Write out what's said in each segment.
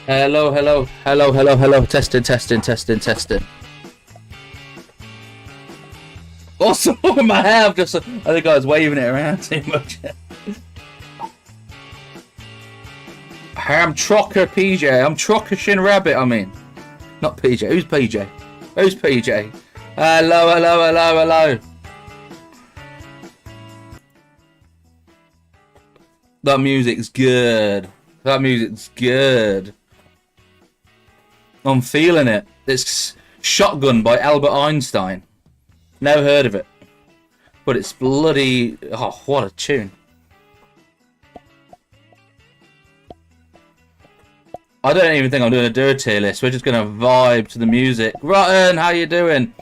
Hello, hello, hello, hello, hello. Testing, testing, testing, testing. Also, my hair, I think I was waving it around too much. I'm Trocker PJ. I'm Trocker Shinrabbit, I mean. Not PJ. Who's PJ? Who's PJ? Hello, hello, hello, hello. That music's good. That music's good. I'm feeling it. It's Shotgun by Albert Einstein. Never heard of it. But it's bloody... Oh, what a tune. I don't even think I'm doing a tier list. We're just going to vibe to the music. Rotten, how you doing?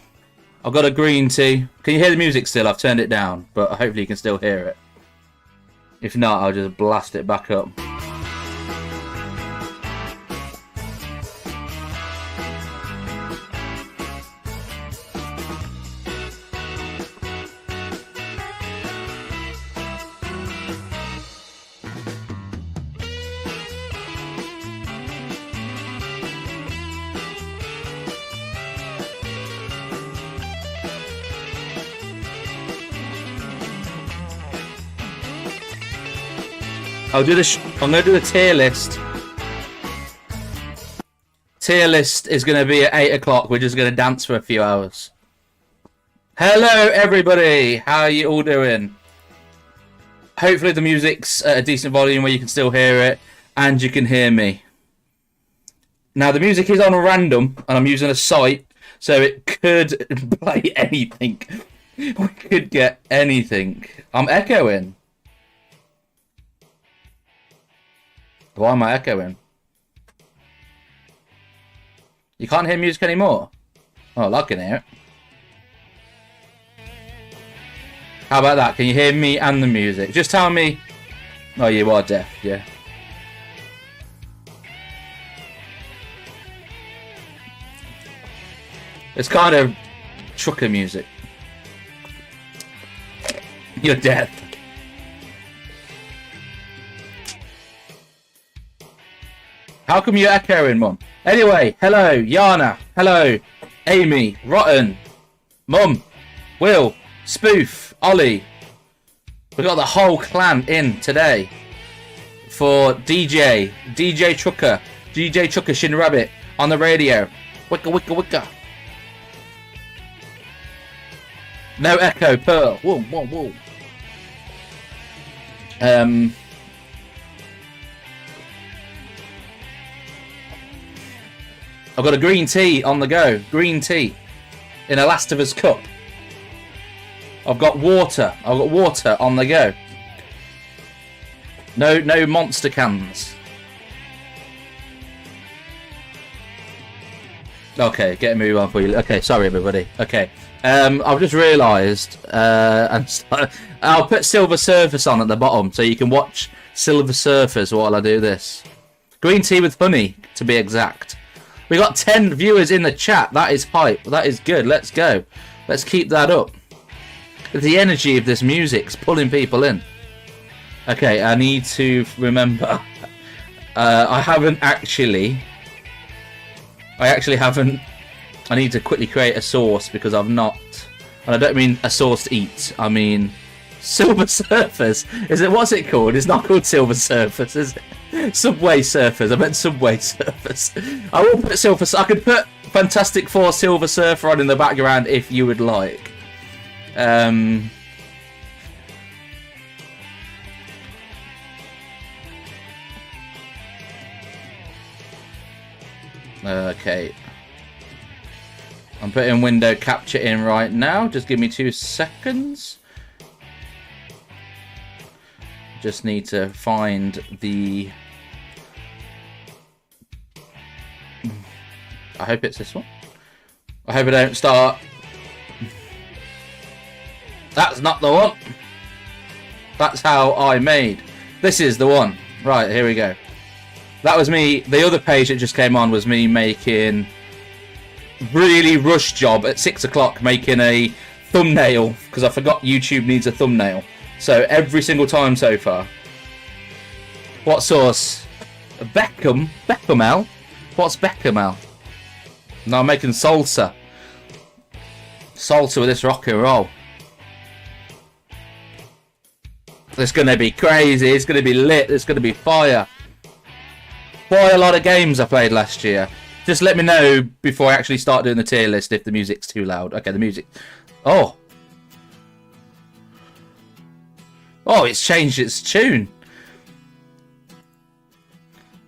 I've got a green tea. Can you hear the music still? I've turned it down, but hopefully you can still hear it. If not, I'll just blast it back up. I'll do the. I'm gonna do the tier list. Tier list is gonna be at 8 o'clock. We're just gonna dance for a few hours. Hello, everybody. How are you all doing? Hopefully the music's at a decent volume where you can still hear it and you can hear me. Now the music is on random and I'm using a site, so it could play anything. We could get anything. I'm echoing. Why am I echoing? You can't hear music anymore? Oh, I can hear it. How about that? Can you hear me and the music? Just tell me... Oh, you are deaf, yeah. It's kind of trucker music. You're deaf. How come you're echoing, Mum? Anyway, hello, Yana. Hello, Amy, Rotten, Mum, Will, Spoof, Ollie. We've got the whole clan in today for DJ Trucker, Shinrabbit on the radio. Wicka, wicka, wicka. No echo, Pearl. Whoa, whoa, whoa. I've got a green tea on the go. Green tea in a Last of Us cup. I've got water. I've got water on the go. No monster cans. Okay, get a move on for you. Okay, sorry everybody. Okay, I've just realised, I'll put Silver Surface on at the bottom so you can watch Silver Surface while I do this. Green tea with honey, to be exact. We got 10 viewers in the chat. That is hype. That is good. Let's go. Let's keep that up. The energy of this music's pulling people in. Okay, I need to remember. I actually haven't. I need to quickly create a sauce because I've not. And I don't mean a sauce to eat. I mean Silver Surfers. Is it? What's it called? It's not called Silver Surfers, is it? Subway Surfers. I meant Subway Surfers. I will put Silver. I could put Fantastic Four Silver Surfer on in the background if you would like. Okay. I'm putting window capture in right now. Just give me 2 seconds. Just need to find the... I hope it's this one. I hope I don't start... That's not the one. That's how I made. This is the one. Right, here we go. That was me. The other page that just came on was me making... really rush job at 6 o'clock making a thumbnail because I forgot YouTube needs a thumbnail. So every single time so far. What sauce? Bechamel? What's bechamel? No, I'm making salsa. Salsa with this rock and roll. It's going to be crazy. It's going to be lit. It's going to be fire. Quite a lot of games I played last year. Just let me know before I actually start doing the tier list if the music's too loud. Okay, the music. Oh. Oh, it's changed its tune.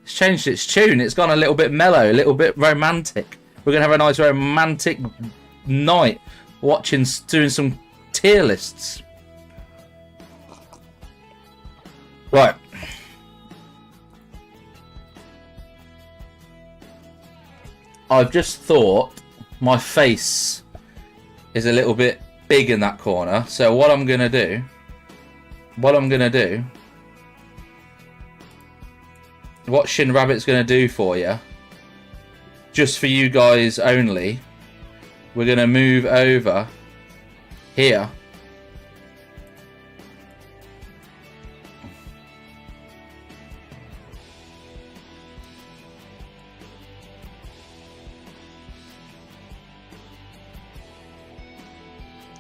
It's changed its tune. It's gone a little bit mellow, a little bit romantic. We're going to have a nice romantic night watching, doing some tier lists. Right. I've just thought my face is a little bit big in that corner. So what I'm going to do, what Shinrabits going to do for you, just for you guys only, we're going to move over here.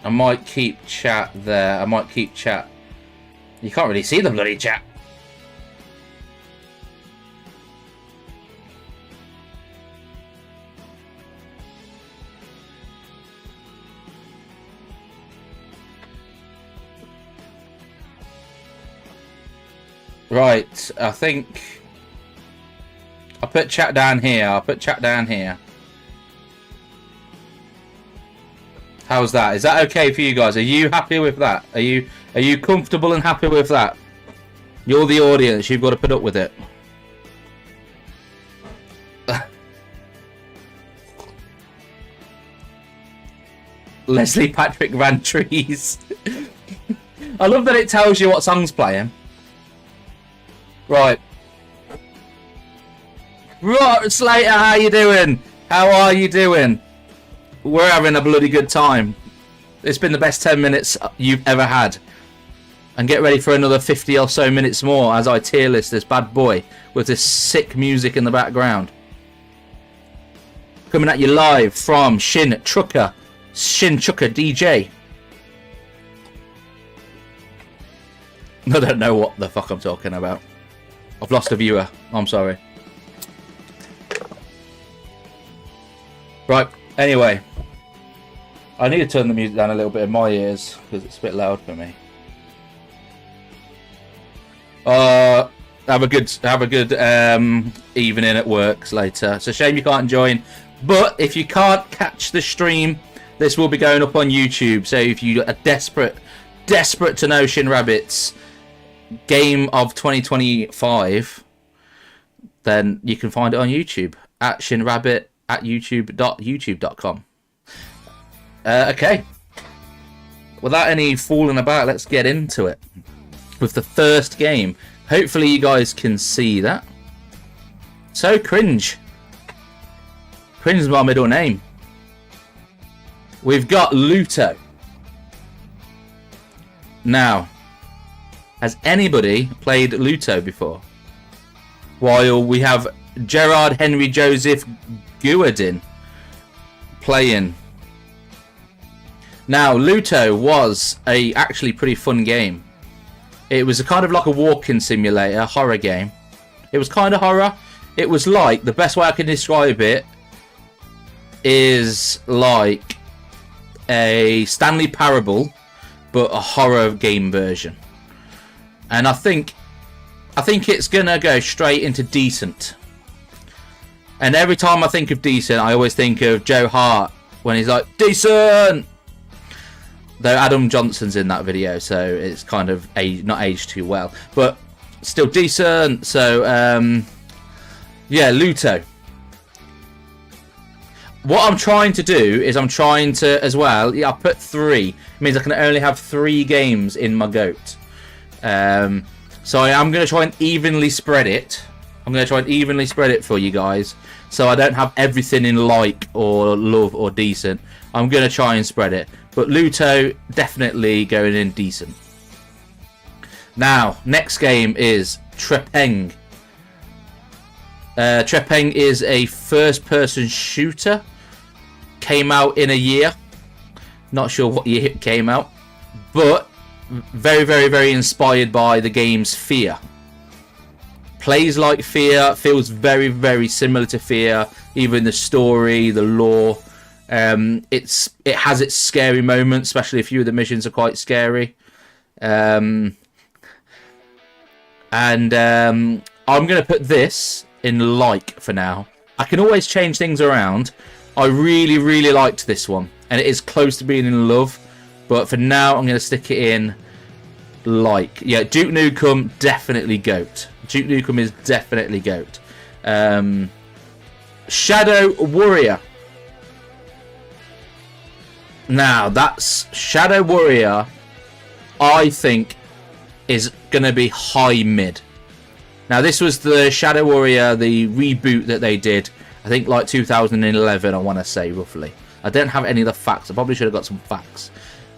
I might keep chat there. I might keep chat. You can't really see the bloody chat. Right, I think I'll put chat down here. I'll put chat down here. How's that? Is that okay for you guys? Are you happy with that? Are you comfortable and happy with that? You're the audience. You've got to put up with it. Leslie Patrick Van Trees. I love that it tells you what song's playing. Right. Right, Slater, how you doing? How are you doing? We're having a bloody good time. It's been the best 10 minutes you've ever had. And get ready for another 50 or so minutes more as I tier list this bad boy with this sick music in the background. Coming at you live from Shin Trucker DJ. I don't know what the fuck I'm talking about. I've lost a viewer. I'm sorry. Right, anyway. I need to turn the music down a little bit in my ears because it's a bit loud for me. Have a good evening at work later. It's a shame you can't join, but if you can't catch the stream, this will be going up on YouTube. So if you are desperate to know Shinrabits game of 2025, then you can find it on YouTube at Shinrabbit at youtube.com. Okay. Without any fooling about, let's get into it with the first game. Hopefully you guys can see that. So cringe. Cringe is my middle name. We've got Luto. Now, has anybody played Luto before? While we have Gerard Henry Joseph Guerdin playing. Now, Luto was a actually pretty fun game. It was a kind of like a walking simulator, horror game. It was kind of horror. It was like, the best way I can describe it is like a Stanley Parable, but a horror game version. And I think it's gonna go straight into decent. And every time I think of decent, I always think of Joe Hart when he's like, decent! Though Adam Johnson's in that video, so it's kind of not aged too well. But still decent. So, yeah, Luto. What I'm trying to do is I'm trying to, as well, yeah, I put 3. It means I can only have 3 games in my goat. So I am going to try and evenly spread it. I'm going to try and evenly spread it for you guys. So I don't have everything in like or love or decent. I'm going to try and spread it. But Luto, definitely going in decent. Now, next game is Trepeng. Trepeng is a first-person shooter. Came out in a year. Not sure what year it came out. But very, very, very inspired by the game's Fear. Plays like Fear. Feels very, very similar to Fear. Even the story, the lore. It has its scary moments, especially a few of the missions are quite scary. I'm going to put this in like for now. I can always change things around. I really, really liked this one, and it is close to being in love, but for now I'm going to stick it in like. Yeah, Duke Nukem, definitely GOAT. Duke Nukem is definitely GOAT. Shadow Warrior. Now, that's Shadow Warrior, I think, is going to be high mid. Now, this was the Shadow Warrior, the reboot that they did, I think like 2011, I want to say, roughly. I don't have any of the facts. I probably should have got some facts.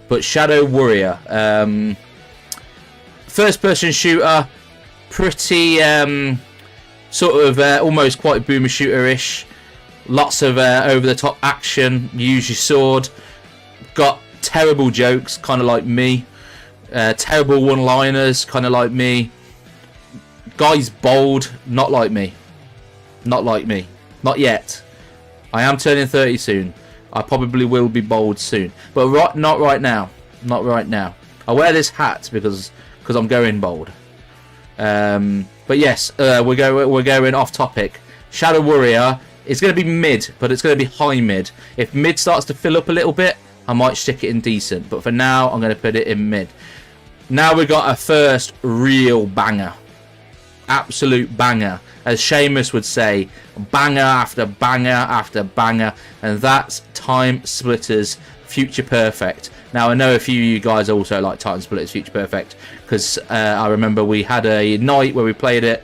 But Shadow Warrior, first-person shooter, pretty sort of almost quite boomer shooter-ish. Lots of over-the-top action, use your sword. Got terrible jokes, kind of like me. Terrible one-liners, kind of like me. Guy's bold, not like me. Not like me. Not yet. I am turning 30 soon. I probably will be bold soon. But not right now. Not right now. I wear this hat because I'm going bold. But yes, we're going off topic. Shadow Warrior is going to be mid, but it's going to be high mid. If mid starts to fill up a little bit, I might stick it in decent. But for now, I'm going to put it in mid. Now we've got our first real banger. Absolute banger. As Seamus would say, banger after banger after banger. And that's Time Splitters Future Perfect. Now, I know a few of you guys also like Time Splitters Future Perfect, because I remember we had a night where we played it.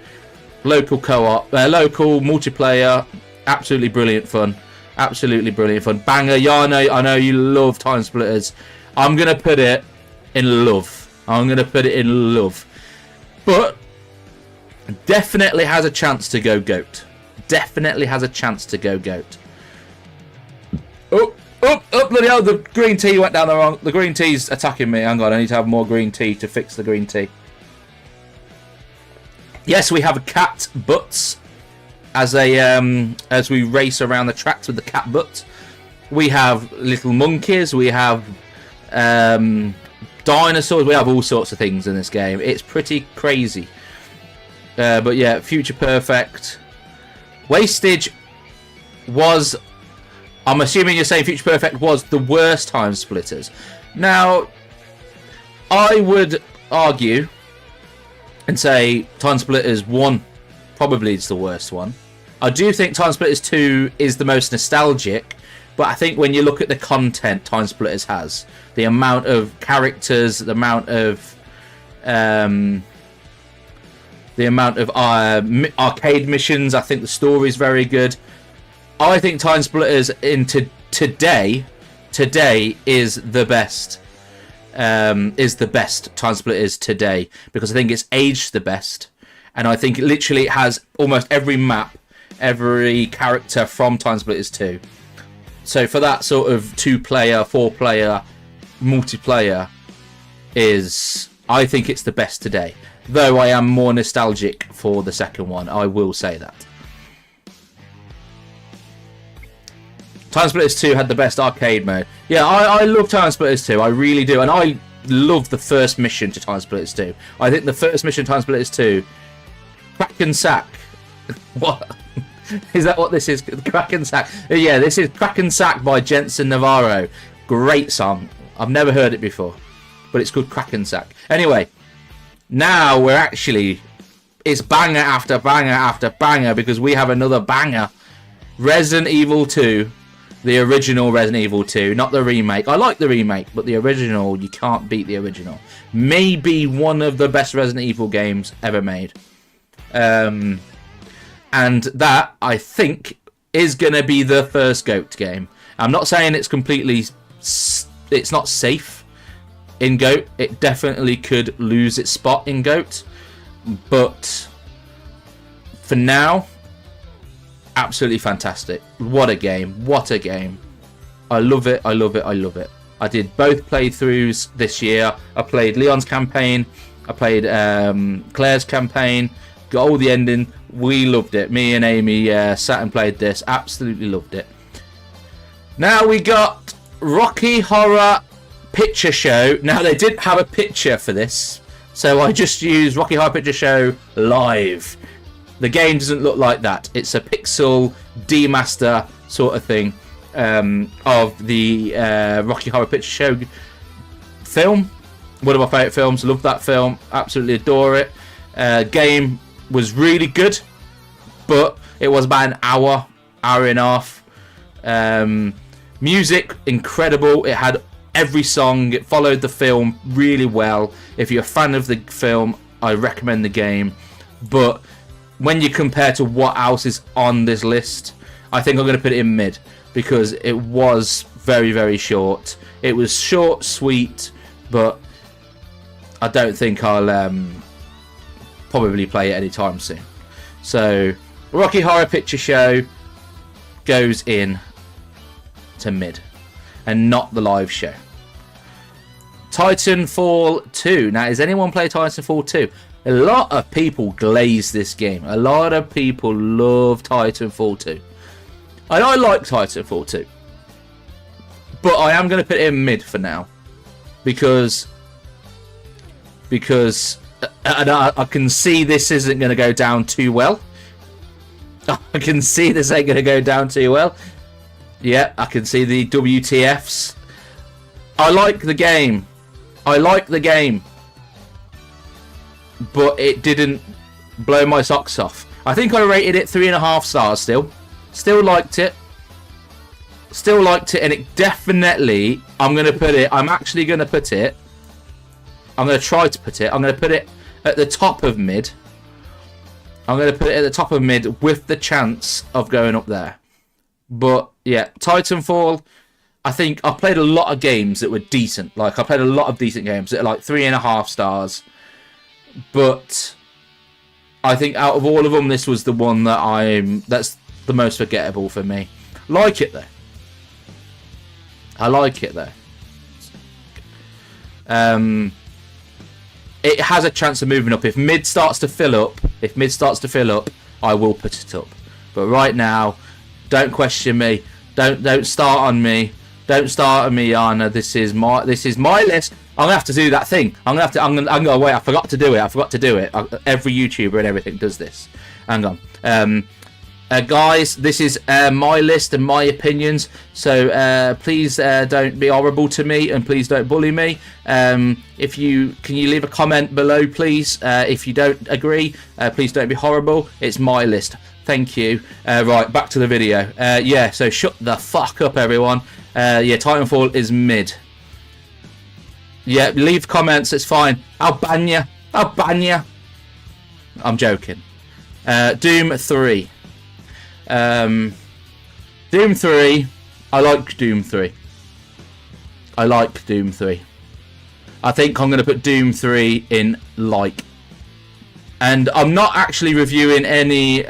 Local co-op, local multiplayer. Absolutely brilliant fun. Absolutely brilliant fun. Banger. Yeah, I know you love Time Splitters. I'm going to put it in love. I'm going to put it in love. But definitely has a chance to go GOAT. Definitely has a chance to go GOAT. Oh, bloody hell, the green tea went down the wrong. The green tea's attacking me. Hang on, I need to have more green tea to fix the green tea. Yes, we have cat butts as we race around the tracks with the cat butts. We have little monkeys. We have dinosaurs. We have all sorts of things in this game. It's pretty crazy. But yeah, Future Perfect. Wastage was... I'm assuming you're saying Future Perfect was the worst Time Splitters. Now, I would argue and say Time Splitters 1 probably is the worst one. I do think Time Splitters 2 is the most nostalgic, but I think when you look at the content Time Splitters has, the amount of characters, the amount of arcade missions, I think the story is very good. I think Time Splitters today is the best. Is the best Time Splitters today, because I think it's aged the best, and I think literally it has almost every map, every character from Time Splitters 2. So for that sort of 2-player, 4-player multiplayer, I think it's the best today. Though I am more nostalgic for the second one, I will say that. Time Splitters 2 had the best arcade mode. Yeah, I love Time Splitters 2. I really do. And I love the first mission to Time Splitters 2. I think the first mission to Time Splitters 2... Kraken Sack. What? Is that what this is? Kraken Sack. Yeah, this is Kraken Sack by Jensen Navarro. Great song. I've never heard it before. But it's called Kraken Sack. Anyway, now we're actually... It's banger after banger after banger, because we have another banger. Resident Evil 2. The original Resident Evil 2, not the remake. I like the remake, but the original, you can't beat the original. Maybe one of the best Resident Evil games ever made. And that, I think, is going to be the first GOAT game. I'm not saying it's completely... It's not safe in GOAT. It definitely could lose its spot in GOAT. But for now... Absolutely fantastic. What a game. What a game. I love it. I love it. I love it. I did both playthroughs this year. I played Leon's campaign. I played Claire's campaign. Got all the ending. We loved it. Me and Amy sat and played this. Absolutely loved it. Now we got Rocky Horror Picture Show. Now they didn't have a picture for this, so I just used Rocky Horror Picture Show Live. The game doesn't look like that. It's a pixel demaster sort of thing of the Rocky Horror Picture Show film. One of my favourite films. Love that film. Absolutely adore it. Game was really good, but it was about an hour and a half. Music, incredible. It had every song. It followed the film really well. If you're a fan of the film, I recommend the game. But when you compare to what else is on this list, I think I'm going to put it in mid, because it was very, very short. It was short, sweet, but I don't think I'll probably play it anytime soon. So, Rocky Horror Picture Show goes in to mid, and not the live show. Titanfall 2. Now, has anyone played Titanfall 2? A lot of people glaze this game. A lot of people love Titanfall 2. And I like Titanfall 2. But I am going to put it in mid for now. Because And I can see this isn't going to go down too well. I can see this ain't going to go down too well. Yeah, I can see the WTFs. I like the game. I like the game. But it didn't blow my socks off. I think I rated it 3.5 stars still. Still liked it. Still liked it, and it definitely, I'm actually going to put it, I'm going to try to put it, I'm going to put it at the top of mid. I'm going to put it at the top of mid with the chance of going up there. But, yeah, Titanfall, I think I played a lot of games that were decent. Like, I played a lot of decent games that are like 3.5 stars. But I think out of all of them, this was the one that's the most forgettable for me. Like it, though. I like it, though. It has a chance of moving up. If mid starts to fill up, I will put it up. But right now, don't question me. Don't start on me. Don't start on me, Yana. This is my list. I'm gonna have to do that thing. I'm gonna wait. I forgot to do it. Every YouTuber and everything does this. Hang on. Guys, this is my list and my opinions, so please don't be horrible to me, and please don't bully me. Can you leave a comment below, please? If you don't agree, please don't be horrible. It's my list. Thank you. Right, back to the video. Yeah, so shut the fuck up, everyone. Yeah, Titanfall is mid. Yeah, leave comments, it's fine. I'll ban you. I'm joking. Doom 3. Doom 3. I like Doom 3. I think I'm going to put Doom 3 in like. And I'm not actually reviewing any...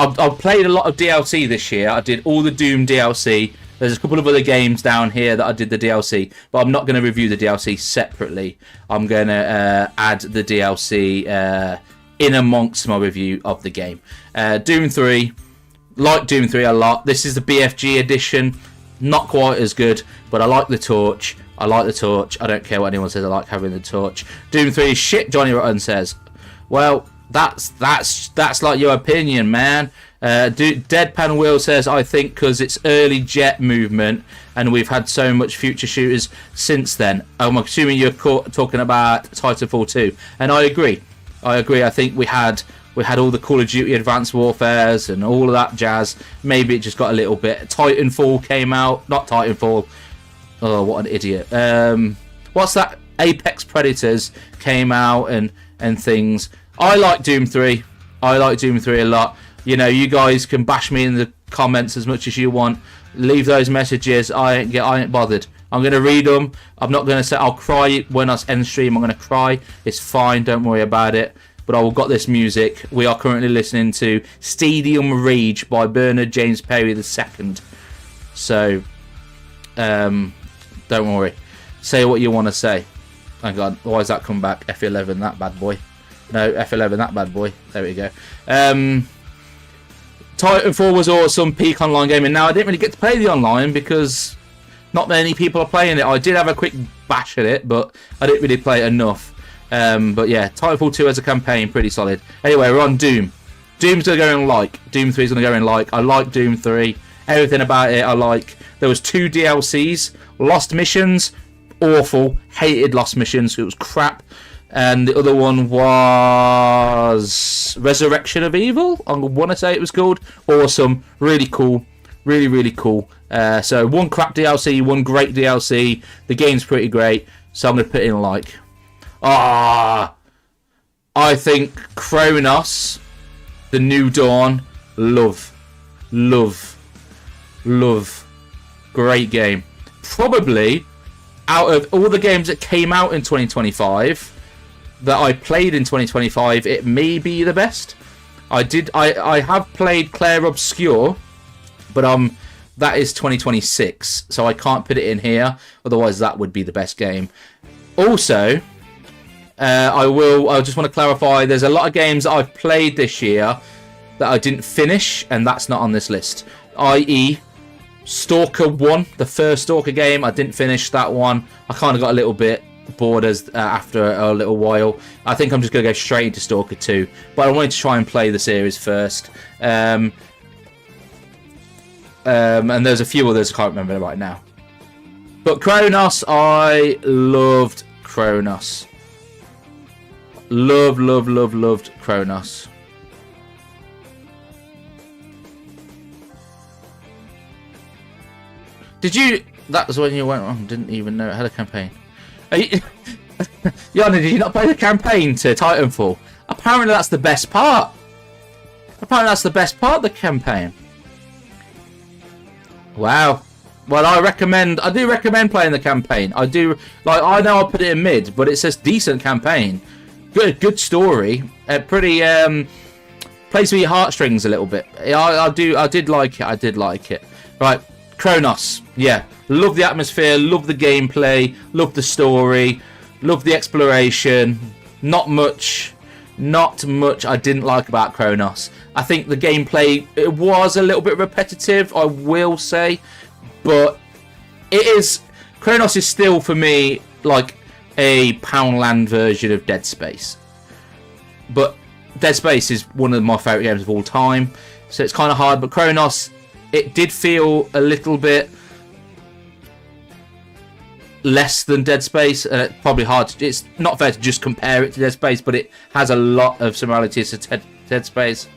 I've played a lot of DLC this year. I did all the Doom DLC. There's a couple of other games down here that I did the DLC, but I'm not going to review the DLC separately. I'm going to add the DLC in amongst my review of the game. Doom 3, like Doom 3 a lot. This is the BFG edition. Not quite as good, but I like the torch. I don't care what anyone says. I like having the torch. Doom 3 is shit, Johnny Rotten says. Well, that's like your opinion, man. Deadpan Will says, I think because it's early jet movement and we've had so much future shooters since then. I'm assuming you're talking about Titanfall 2, and I agree. I think we had all the Call of Duty Advanced Warfares and all of that jazz. Maybe it just got a little bit. Titanfall came out, not Titanfall. Oh, what an idiot. What's that? Apex Predators came out and things. I like Doom 3. I like Doom 3 a lot. You know, you guys can bash me in the comments as much as you want. Leave those messages. I ain't bothered. I'm going to read them. I'm not going to say I'll cry when I end stream. I'm going to cry. It's fine. Don't worry about it. But I've got this music. We are currently listening to Stadium Rage by Bernard James Perry II. So, don't worry. Say what you want to say. Hang on. Why has that come back? F11, that bad boy. No, F11, that bad boy. There we go. Titanfall was awesome, peak online gaming. Now, I didn't really get to play the online because not many people are playing it. I did have a quick bash at it, but I didn't really play it enough. But yeah, Titanfall 2 as a campaign, pretty solid. Anyway, we're on Doom. Doom's going to go in like. Doom 3 is going to go in like. I like Doom 3. Everything about it I like. There was 2 DLCs. Lost Missions, awful. Hated Lost Missions. It was crap. And the other one was Resurrection of Evil. I want to say it was called. Awesome. Really cool. Really, really cool. So one crap DLC, one great DLC. The game's pretty great. So I'm going to put in like. I think Kronos, The New Dawn, love. Great game. Probably out of all the games that came out in 2025 that I played in 2025, it may be the best. I have played Clair Obscur, but that is 2026, so I can't put it in here. Otherwise, that would be the best game. Also, I just want to clarify. There's a lot of games that I've played this year that I didn't finish, and that's not on this list. I.e., Stalker 1, the first Stalker game. I didn't finish that one. I kind of got a little bit bored after a little while. I think I'm just going to go straight into Stalker 2. But I wanted to try and play the series first. And there's a few others I can't remember right now. But Kronos, I loved Kronos. Loved Kronos. Did you... That was when you went wrong. Didn't even know it had a campaign. Yana, did you not play the campaign to Titanfall? Apparently that's the best part. Apparently that's the best part of the campaign. Wow. Well, I do recommend playing the campaign. I do, like, I know I put it in mid, but it says decent campaign. Good story. Pretty, plays with your heartstrings a little bit. I did like it. Right. Kronos, yeah, love the atmosphere, love the gameplay, love the story, love the exploration. Not much I didn't like about Kronos. I think the gameplay, it was a little bit repetitive, I will say, but Kronos is still for me like a Poundland version of Dead Space. But Dead Space is one of my favourite games of all time, so it's kind of hard, but Kronos, it did feel a little bit less than Dead Space. Probably hard. It's not fair to just compare it to Dead Space, but it has a lot of similarities to Dead Space.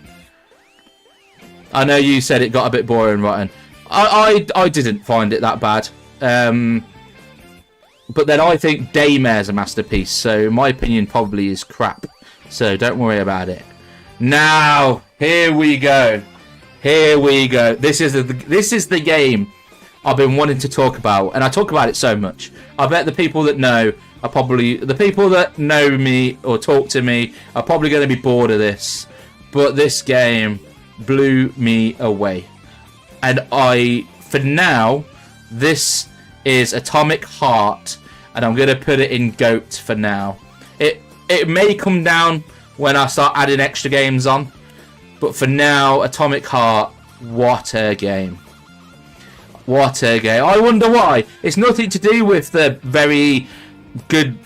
I know you said it got a bit boring, Rotten. I didn't find it that bad. But then I think Daymare's a masterpiece, so my opinion probably is crap. So don't worry about it. Now, here we go. Here we go. This is the game I've been wanting to talk about, and I talk about it so much. I bet the people that know are probably the people that know me or talk to me are probably going to be bored of this. But this game blew me away, and for now, this is Atomic Heart, and I'm going to put it in GOAT for now. It may come down when I start adding extra games on. But for now, Atomic Heart, what a game. What a game. I wonder why. It's nothing to do with the very good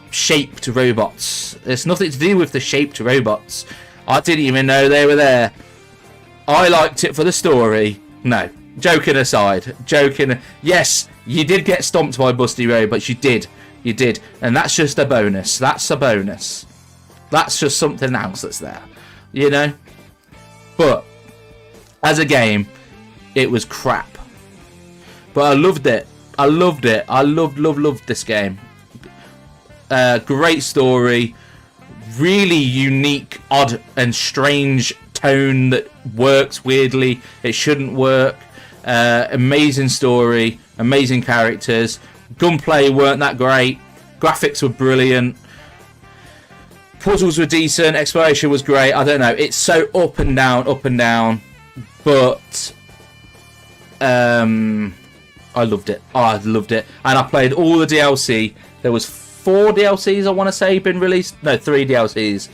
shaped robots. It's nothing to do with the shaped robots. I didn't even know they were there. I liked it for the story. No. Joking aside. Yes, you did get stomped by Busty Robots. You did. You did. And that's just a bonus. That's a bonus. That's just something else that's there. You know? But as a game, it was crap. But I loved it. I loved this game. Great story. Really unique, odd and strange tone that works weirdly. It shouldn't work. Amazing story. Amazing characters. Gunplay weren't that great. Graphics were brilliant. Puzzles were decent. Exploration was great. I don't know. It's so up and down. But I loved it. I loved it. And I played all the DLC. There was 4 DLCs, I want to say, been released. No, 3 DLCs.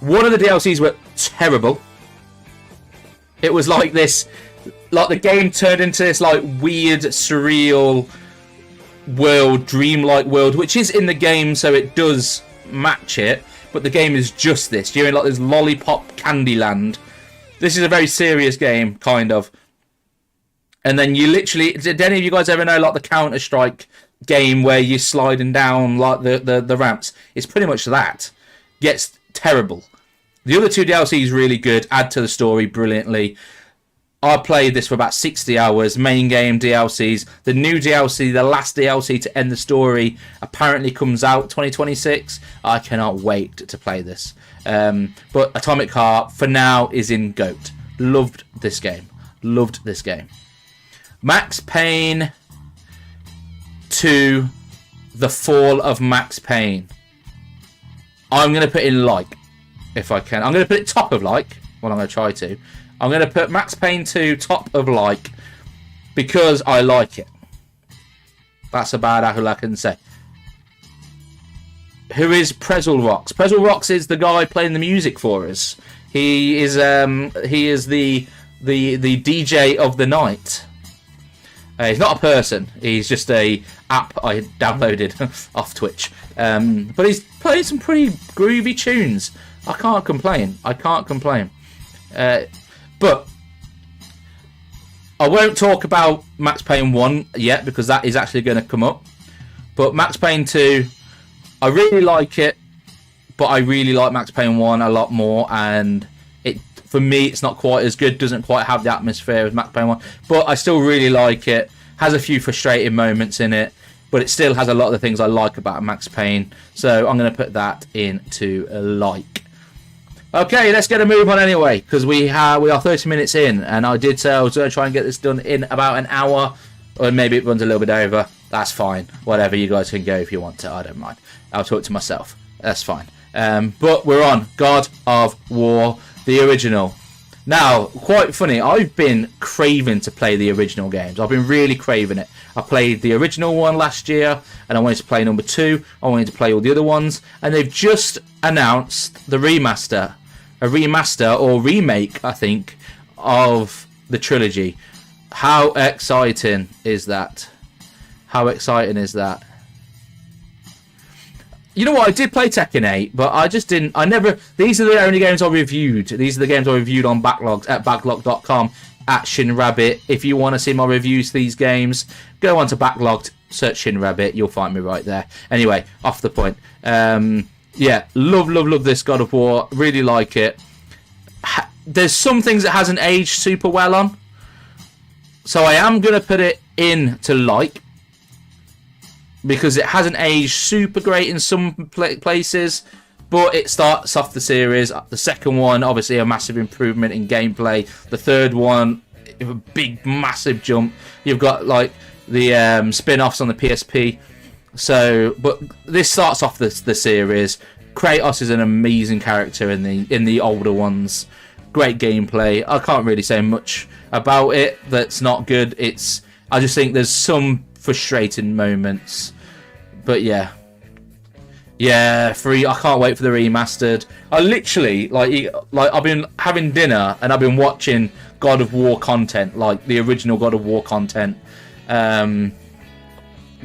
One of the DLCs were terrible. It was like this... Like, the game turned into this, like, weird, surreal world, dreamlike world, which is in the game, so it does match it. But the game is just this. You're in like this lollipop candy land. This is a very serious game, kind of. And then you literally... Did any of you guys ever know like the Counter-Strike game where you're sliding down like the ramps? It's pretty much that. Gets terrible. The other 2 DLCs really good. Add to the story brilliantly. I played this for about 60 hours, main game, DLCs. The new DLC, the last DLC to end the story, apparently comes out 2026. I cannot wait to play this. But Atomic Heart, for now, is in GOAT. Loved this game. Loved this game. Max Payne 2, The Fall of Max Payne. I'm going to put in like, if I can. I'm going to put it top of like. Well, I'm going to try to. I'm going to put Max Payne 2 top of like because I like it. That's about all I can say. Who is Prezel Rocks? Prezel Rocks is the guy playing the music for us. He is the DJ of the night. He's not a person. He's just a app I downloaded off Twitch. But he's playing some pretty groovy tunes. I can't complain. I can't complain. But I won't talk about Max Payne 1 yet because that is actually going to come up. But Max Payne 2, I really like it. But I really like Max Payne 1 a lot more. And for me, it's not quite as good. Doesn't quite have the atmosphere as Max Payne 1. But I still really like it. Has a few frustrating moments in it. But it still has a lot of the things I like about Max Payne. So I'm going to put that into a like. Okay, let's get a move on anyway, because we are 30 minutes in, and I did say I was going to try and get this done in about an hour, or maybe it runs a little bit over. That's fine. Whatever, you guys can go if you want to. I don't mind. I'll talk to myself. That's fine. But we're on God of War, the original. Now, quite funny, I've been craving to play the original games. I've been really craving it. I played the original one last year, and I wanted to play number 2. I wanted to play all the other ones, and they've just announced the remaster. A remaster or remake, I think, of the trilogy. How exciting is that? How exciting is that? You know what? I did play Tekken 8, but I just didn't. These are the only games I reviewed. These are the games I reviewed on backlogs at backlog.com at Shinrabbit. If you want to see my reviews of these games, go on to Backlogged, search Shinrabbit. You'll find me right there. Anyway, off the point. Yeah, love this God of War. Really like it. There's some things that hasn't aged super well on. So I am going to put it in to like. Because it hasn't aged super great in some places. But it starts off the series. The second one, obviously a massive improvement in gameplay. The third one, a big, massive jump. You've got like the spin-offs on the PSP. So, but this starts off the series. Kratos is an amazing character in the older ones. Great gameplay. I can't really say much about it that's not good. I just think there's some frustrating moments. But yeah, I can't wait for the remastered. I literally like I've been having dinner and I've been watching God of War content, like the original God of War content.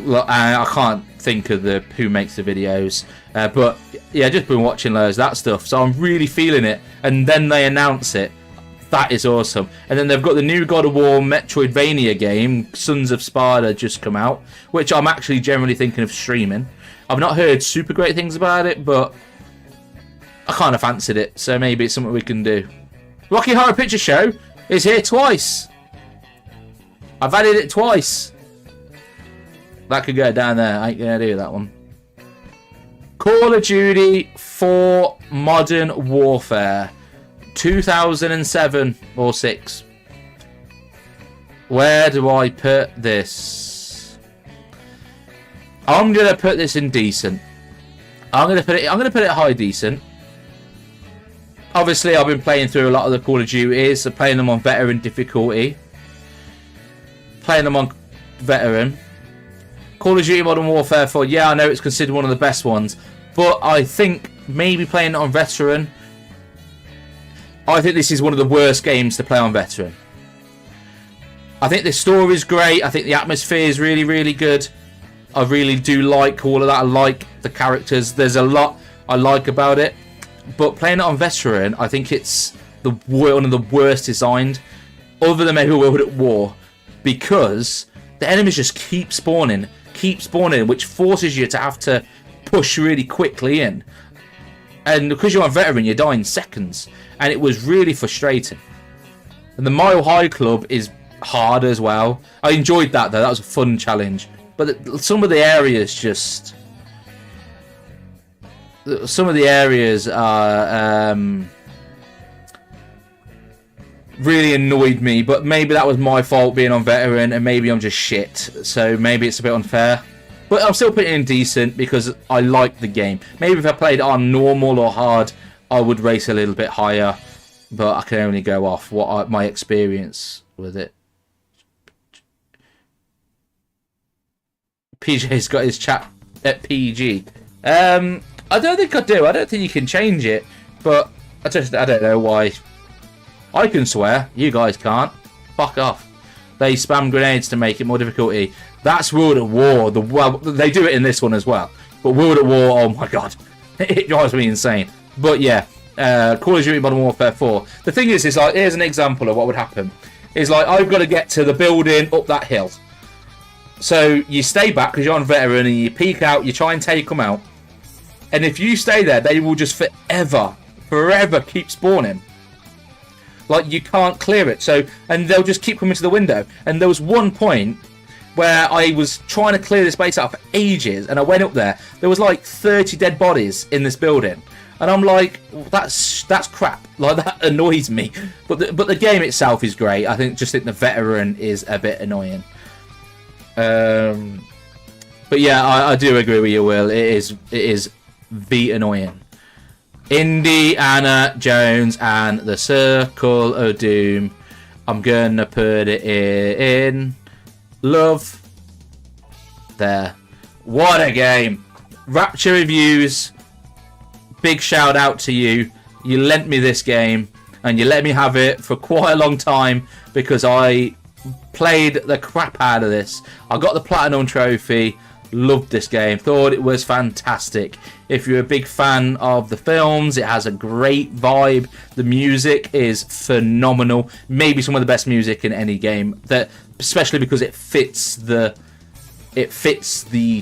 I can't think of who makes the videos, but yeah, just been watching loads of that stuff, so I'm really feeling it. And then they announce it. That is awesome. And then they've got the new God of War Metroidvania game, Sons of Sparta, just come out, which I'm actually generally thinking of streaming. I've not heard super great things about it, but I kind of fancied it, so maybe it's something we can do. Rocky Horror Picture Show is here twice. I've added it twice. That could go down there. I ain't gonna do that one. Call of Duty 4 Modern Warfare 2007 or 6. Where do I put this? I'm gonna put this in decent. I'm gonna put it high decent. Obviously, I've been playing through a lot of the Call of Duties, so playing them on veteran difficulty. Playing them on veteran. Call of Duty Modern Warfare 4, yeah, I know it's considered one of the best ones, but I think maybe playing it on veteran, I think this is one of the worst games to play on veteran. I think the story is great. I think the atmosphere is really, really good. I really do like all of that. I like the characters. There's a lot I like about it. But playing it on veteran, I think it's one of the worst designed, other than maybe World at War, because the enemies just keep spawning, which forces you to have to push really quickly in. And because you're on veteran, you die in seconds. And it was really frustrating. And the Mile High Club is hard as well. I enjoyed that, though. That was a fun challenge. But some of the areas just... Some of the areas are... really annoyed me, but maybe that was my fault being on veteran, and maybe I'm just shit, so maybe it's a bit unfair. But I'm still putting it in decent because I like the game. Maybe if I played it on normal or hard, I would race a little bit higher, but I can only go off my experience with it. PJ's got his chat at PG. I don't think I do. I don't think you can change it, but I don't know why. I can swear, you guys can't. Fuck off. They spam grenades to make it more difficulty. That's World at War. Well, they do it in this one as well. But World at War, oh my god, it drives me insane. But yeah, Call of Duty Modern Warfare 4. The thing is like, here's an example of what would happen. Is like, I've got to get to the building up that hill. So you stay back because you're on veteran and you peek out, you try and take them out. And if you stay there, they will just forever keep spawning. Like, you can't clear it. So, and they'll just keep coming to the window. And there was one point where I was trying to clear this base out for ages, and I went up there. There was like 30 dead bodies in this building. And I'm like, that's crap. Like, that annoys me. But the game itself is great. I think the veteran is a bit annoying. But yeah, I do agree with you, Will. It is the annoying. Indiana Jones and the Circle of Doom. I'm gonna put it in love. There. What a game. Rapture Reviews. Big shout out to you. You lent me this game and you let me have it for quite a long time because I played the crap out of this. I got the Platinum Trophy. Loved this game. Thought it was fantastic. If you're a big fan of the films, it has a great vibe. The music is phenomenal. Maybe some of the best music in any game. That, especially because it fits the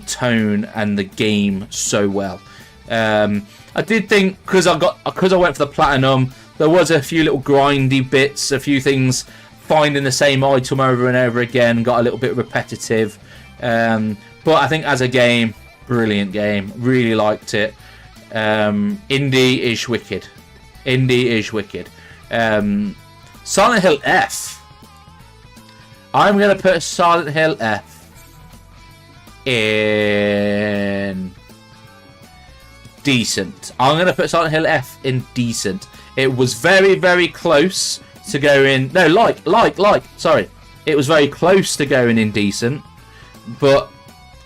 tone and the game so well. I did think because I went for the Platinum, there was a few little grindy bits, a few things finding the same item over and over again, got a little bit repetitive. But I think as a game, brilliant game. Really liked it. Indie is wicked. Indie is wicked. Silent Hill F. I'm going to put Silent Hill F in decent. I'm going to put Silent Hill F in decent. It was very, very close to going... No, sorry. It was very close to going in decent. But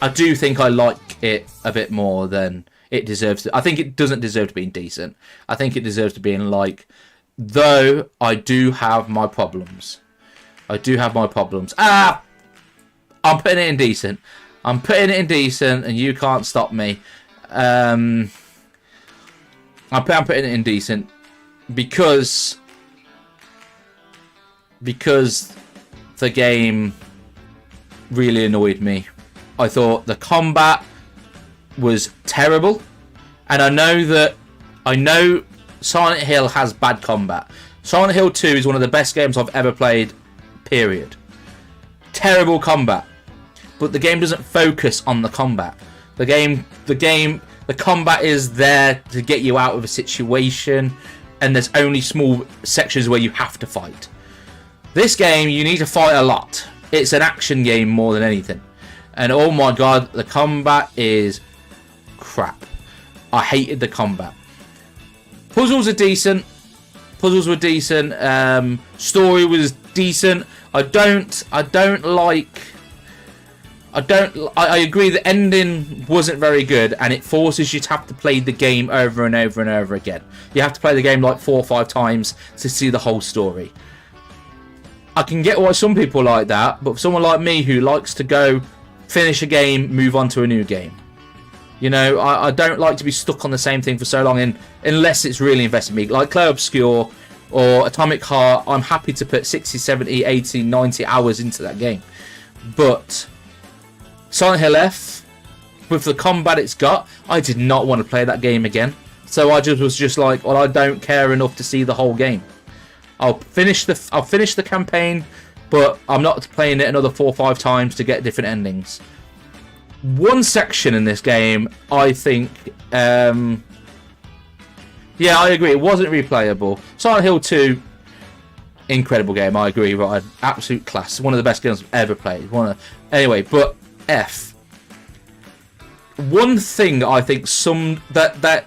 I do think I like it a bit more than it deserves to. I think it doesn't deserve to be indecent. I think it deserves to be in like, though I do have my problems. I'm putting it in decent. I'm putting it in decent and you can't stop me. I'm putting it in decent because the game really annoyed me. I thought the combat was terrible, and I know Silent Hill has bad combat. Silent Hill 2 is one of the best games I've ever played, period. Terrible combat, but the game doesn't focus on the combat. The combat is there to get you out of a situation, and there's only small sections where you have to fight. This game, you need to fight a lot. It's an action game more than anything. And oh my god, the combat is crap. I hated the combat. Puzzles are decent. Puzzles were decent. Story was decent. I agree the ending wasn't very good, and it forces you to have to play the game over and over and over again. You have to play the game like 4 or 5 times to see the whole story. I can get why some people like that, but for someone like me who likes to go finish a game, move on to a new game. You know, I don't like to be stuck on the same thing for so long, unless it's really invested in me. Like Clay Obscure or Atomic Heart, I'm happy to put 60, 70, 80, 90 hours into that game. But Silent Hill F, with the combat it's got, I did not want to play that game again. So I was just like, well, I don't care enough to see the whole game. I'll finish the campaign, but I'm not playing it another 4 or 5 times to get different endings. One section in this game, I think, yeah, I agree, it wasn't replayable. Silent Hill 2, incredible game, I agree, right? Absolute class, one of the best games I've ever played. Anyway, but F. One thing I think that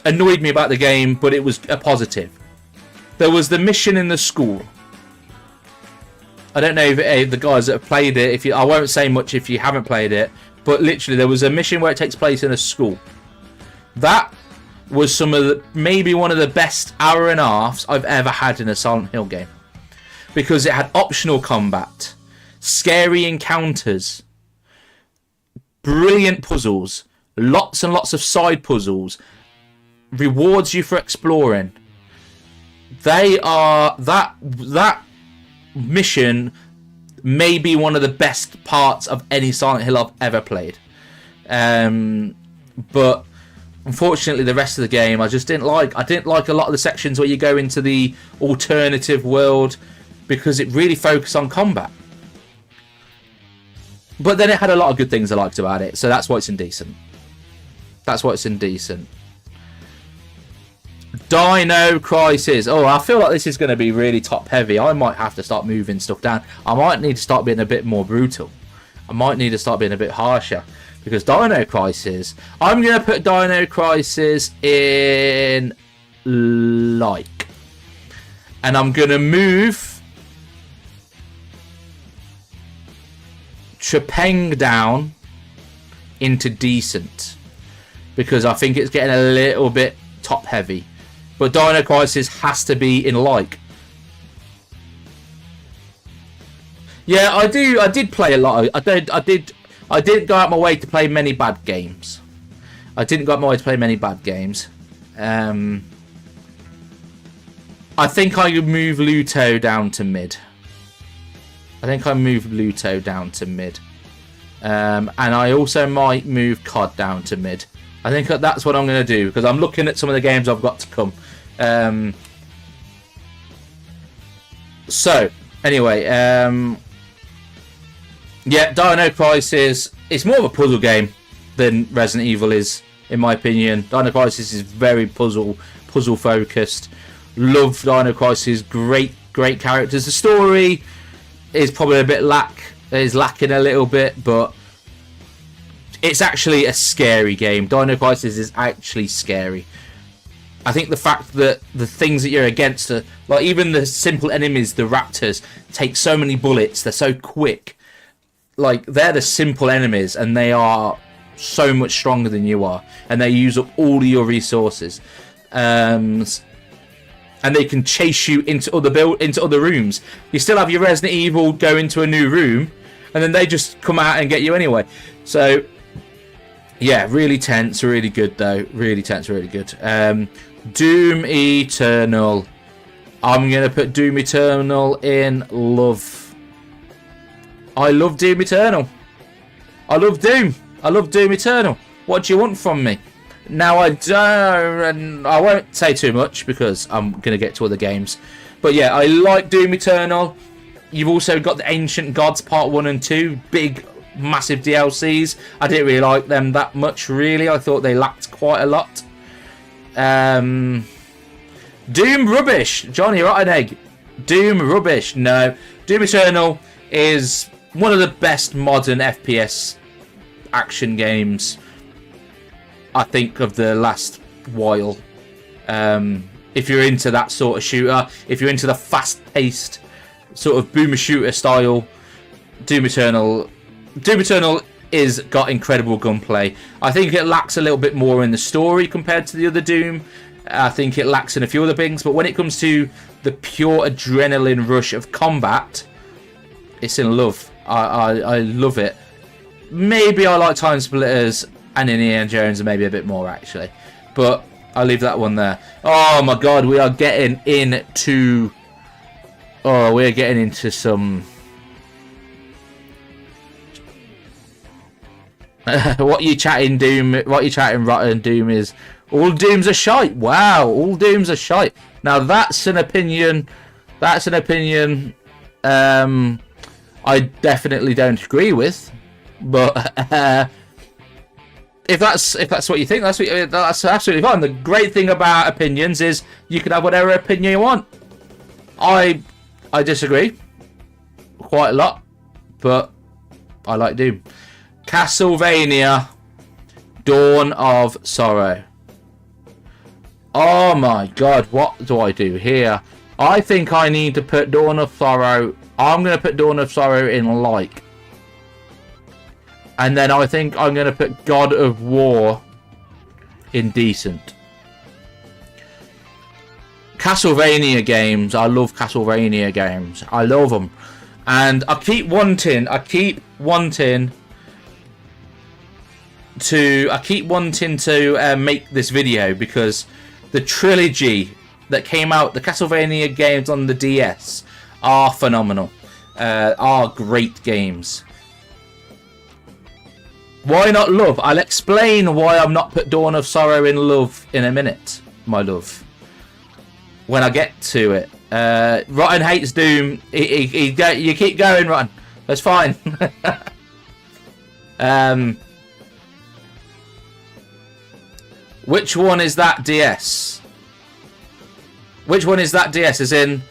annoyed me about the game, but it was a positive. There was the mission in the school. I don't know if the guys that have played it, I won't say much if you haven't played it, but literally there was a mission where it takes place in a school. That was maybe one of the best hour and a halves I've ever had in a Silent Hill game. Because it had optional combat. scary encounters, brilliant puzzles, lots and lots of side puzzles, rewards you for exploring. They are that mission may be one of the best parts of any Silent Hill I've ever played. But unfortunately, the rest of the game I just didn't like. I didn't like a lot of the sections where you go into the alternative world because it really focused on combat. But then it had a lot of good things I liked about it, so that's why it's indecent. That's why it's indecent. Dino Crisis. Oh, I feel like this is going to be really top heavy. I might have to start moving stuff down. I might need to start being a bit more brutal. I might need to start being a bit harsher. Because Dino Crisis, I'm going to put Dino Crisis in like. And I'm going to move Trepang down into decent. Because I think it's getting a little bit top heavy. But Dino Crisis has to be in like. Yeah, I did play a lot of... I didn't go out my way to play many bad games. I think I move Luto down to mid. And I also might move COD down to mid. I think that's what I'm going to do, because I'm looking at some of the games I've got to come. So, anyway, yeah, Dino Crisis, it's more of a puzzle game than Resident Evil is, in my opinion. Dino Crisis is very puzzle focused. Love Dino Crisis, great characters. The story is probably a bit lacking a little bit, but it's actually a scary game. Dino Crisis is actually scary. I think the fact that the things that you're against are, like, even the simple enemies, the raptors, take so many bullets, they're so quick. Like, they're the simple enemies, and they are so much stronger than you are, and they use up all of your resources. And they can chase you into other rooms. You still have your Resident Evil go into a new room, and then they just come out and get you anyway. So, yeah, really tense, really good though. Really tense, really good. Doom Eternal. I'm gonna put Doom Eternal in love. I love Doom Eternal. I love Doom. I love Doom Eternal. What do you want from me? Now, I won't say too much because I'm going to get to other games. But yeah, I like Doom Eternal. You've also got the Ancient Gods Part 1 and 2. Big, massive DLCs. I didn't really like them that much, really. I thought they lacked quite a lot. Doom Rubbish. Johnny Rotten Egg. Doom Rubbish. No. Doom Eternal is one of the best modern FPS action games, I think, of the last while. If you're into that sort of shooter, if you're into the fast-paced sort of boomer shooter style, Doom Eternal is got incredible gunplay. I think it lacks a little bit more in the story compared to the other Doom. I think it lacks in a few other things, but when it comes to the pure adrenaline rush of combat, it's in love. I love it. Maybe I like Time Splitters and Indiana Jones maybe a bit more, actually. But I'll leave that one there. Oh my god, we are getting into... Oh, we're getting into some... What you chatting, Doom? What you chatting, Rotten? Doom is... All Dooms are shite. Wow, all Dooms are shite. Now, that's an opinion... I definitely don't agree with. But... If that's what you think, that's absolutely fine. The great thing about opinions is you can have whatever opinion you want. I disagree quite a lot, but I like Doom. Castlevania Dawn of Sorrow. Oh my god, what do I do here? I think I need to put Dawn of Sorrow... I'm going to put Dawn of Sorrow in like. And then I think I'm going to put God of War in decent. Castlevania games. I love Castlevania games. I love them. And I keep wanting to make this video because the trilogy that came out, the Castlevania games on the DS, are phenomenal. Are great games. Why not love? I'll explain why I've not put Dawn of Sorrow in love in a minute, my love. When I get to it. Rotten hates Doom. You keep going, Rotten. That's fine. Which one is that DS? Which one is that DS? As in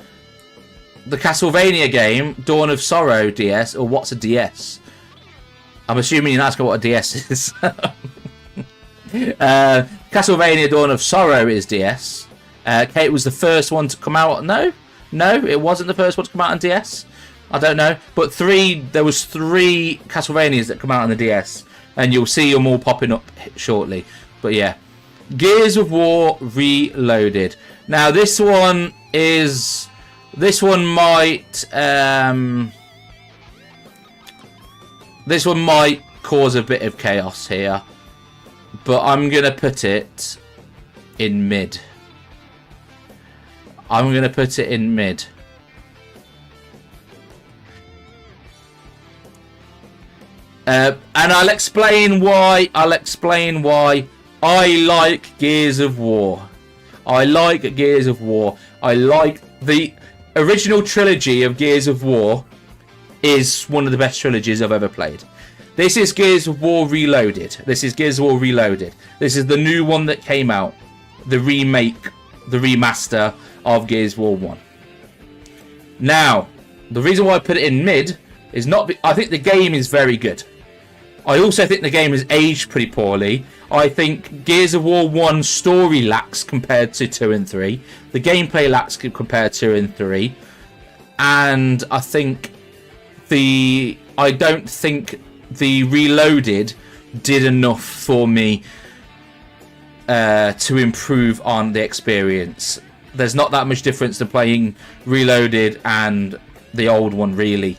the Castlevania game, Dawn of Sorrow DS, or what's a DS? I'm assuming you're asking what a DS is. Castlevania Dawn of Sorrow is DS. Kate was the first one to come out. No, it wasn't the first one to come out on DS. I don't know, but there was 3 Castlevanias that come out on the DS, and you'll see them all popping up shortly. But yeah, Gears of War Reloaded. Now this one might cause a bit of chaos here, but I'm gonna put it in mid. And I'll explain why. I like Gears of War. I like the original trilogy of Gears of War. Is one of the best trilogies I've ever played. This is Gears of War Reloaded. This is the new one that came out. The remake, the remaster of Gears of War 1. Now, the reason why I put it in mid is not... I think the game is very good. I also think the game is aged pretty poorly. I think Gears of War 1 story lacks compared to 2 and 3. The gameplay lacks compared to 2 and 3. And I don't think the Reloaded did enough for me to improve on the experience. There's not that much difference to playing Reloaded and the old one, really.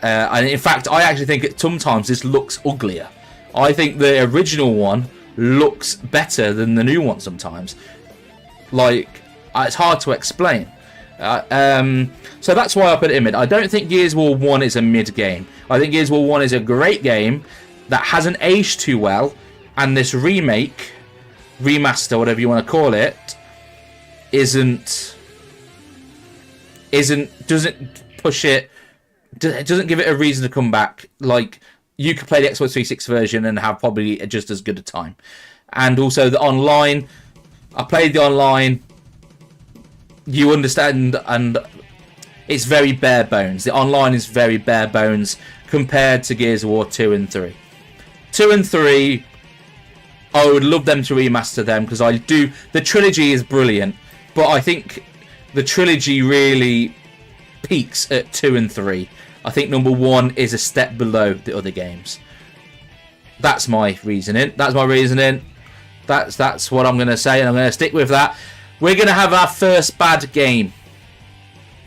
And in fact, I actually think sometimes this looks uglier. I think the original one looks better than the new one sometimes. Like, it's hard to explain. So that's why I put it in mid. I don't think Gears of War 1 is a mid game. I think Gears of War 1 is a great game that hasn't aged too well, and this remake, remaster, whatever you want to call it, doesn't push it. It doesn't give it a reason to come back. Like, you could play the Xbox 360 version and have probably just as good a time. And also the online, I played the online. You understand, and it's very bare bones. The online is very bare bones compared to Gears of War 2 and 3. 2 and 3, I would love them to remaster them because I do. The trilogy is brilliant, but I think the trilogy really peaks at 2 and 3. I think number 1 is a step below the other games. That's my reasoning. That's what I'm going to say, and I'm going to stick with that. We're going to have our first bad game.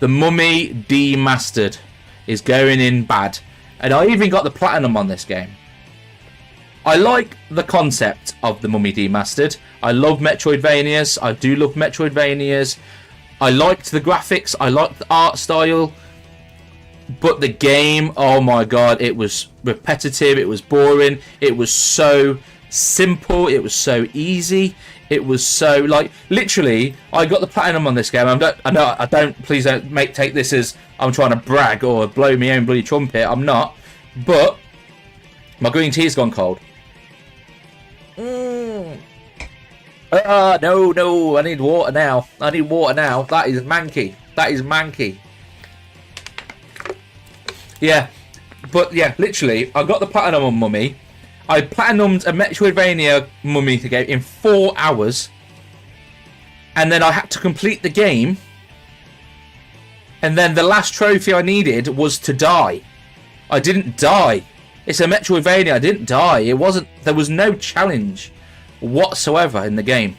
The Mummy Demastered is going in bad. And I even got the platinum on this game. I like the concept of the Mummy Demastered. I love Metroidvanias. I do love Metroidvanias. I liked the graphics. I liked the art style. But the game, oh my god, it was repetitive. It was boring. It was so simple. It was so easy. It was so, like, literally, I got the platinum on this game. Please don't take this as I'm trying to brag or blow my own bloody trumpet. I'm not. But my green tea's gone cold. No, I need water now. That is manky. Yeah, but yeah, literally, I got the platinum on Mummy. I platinumed a Metroidvania Mummy game in 4 hours. And then I had to complete the game. And then the last trophy I needed was to die. I didn't die. It's a Metroidvania. I didn't die. There was no challenge whatsoever in the game.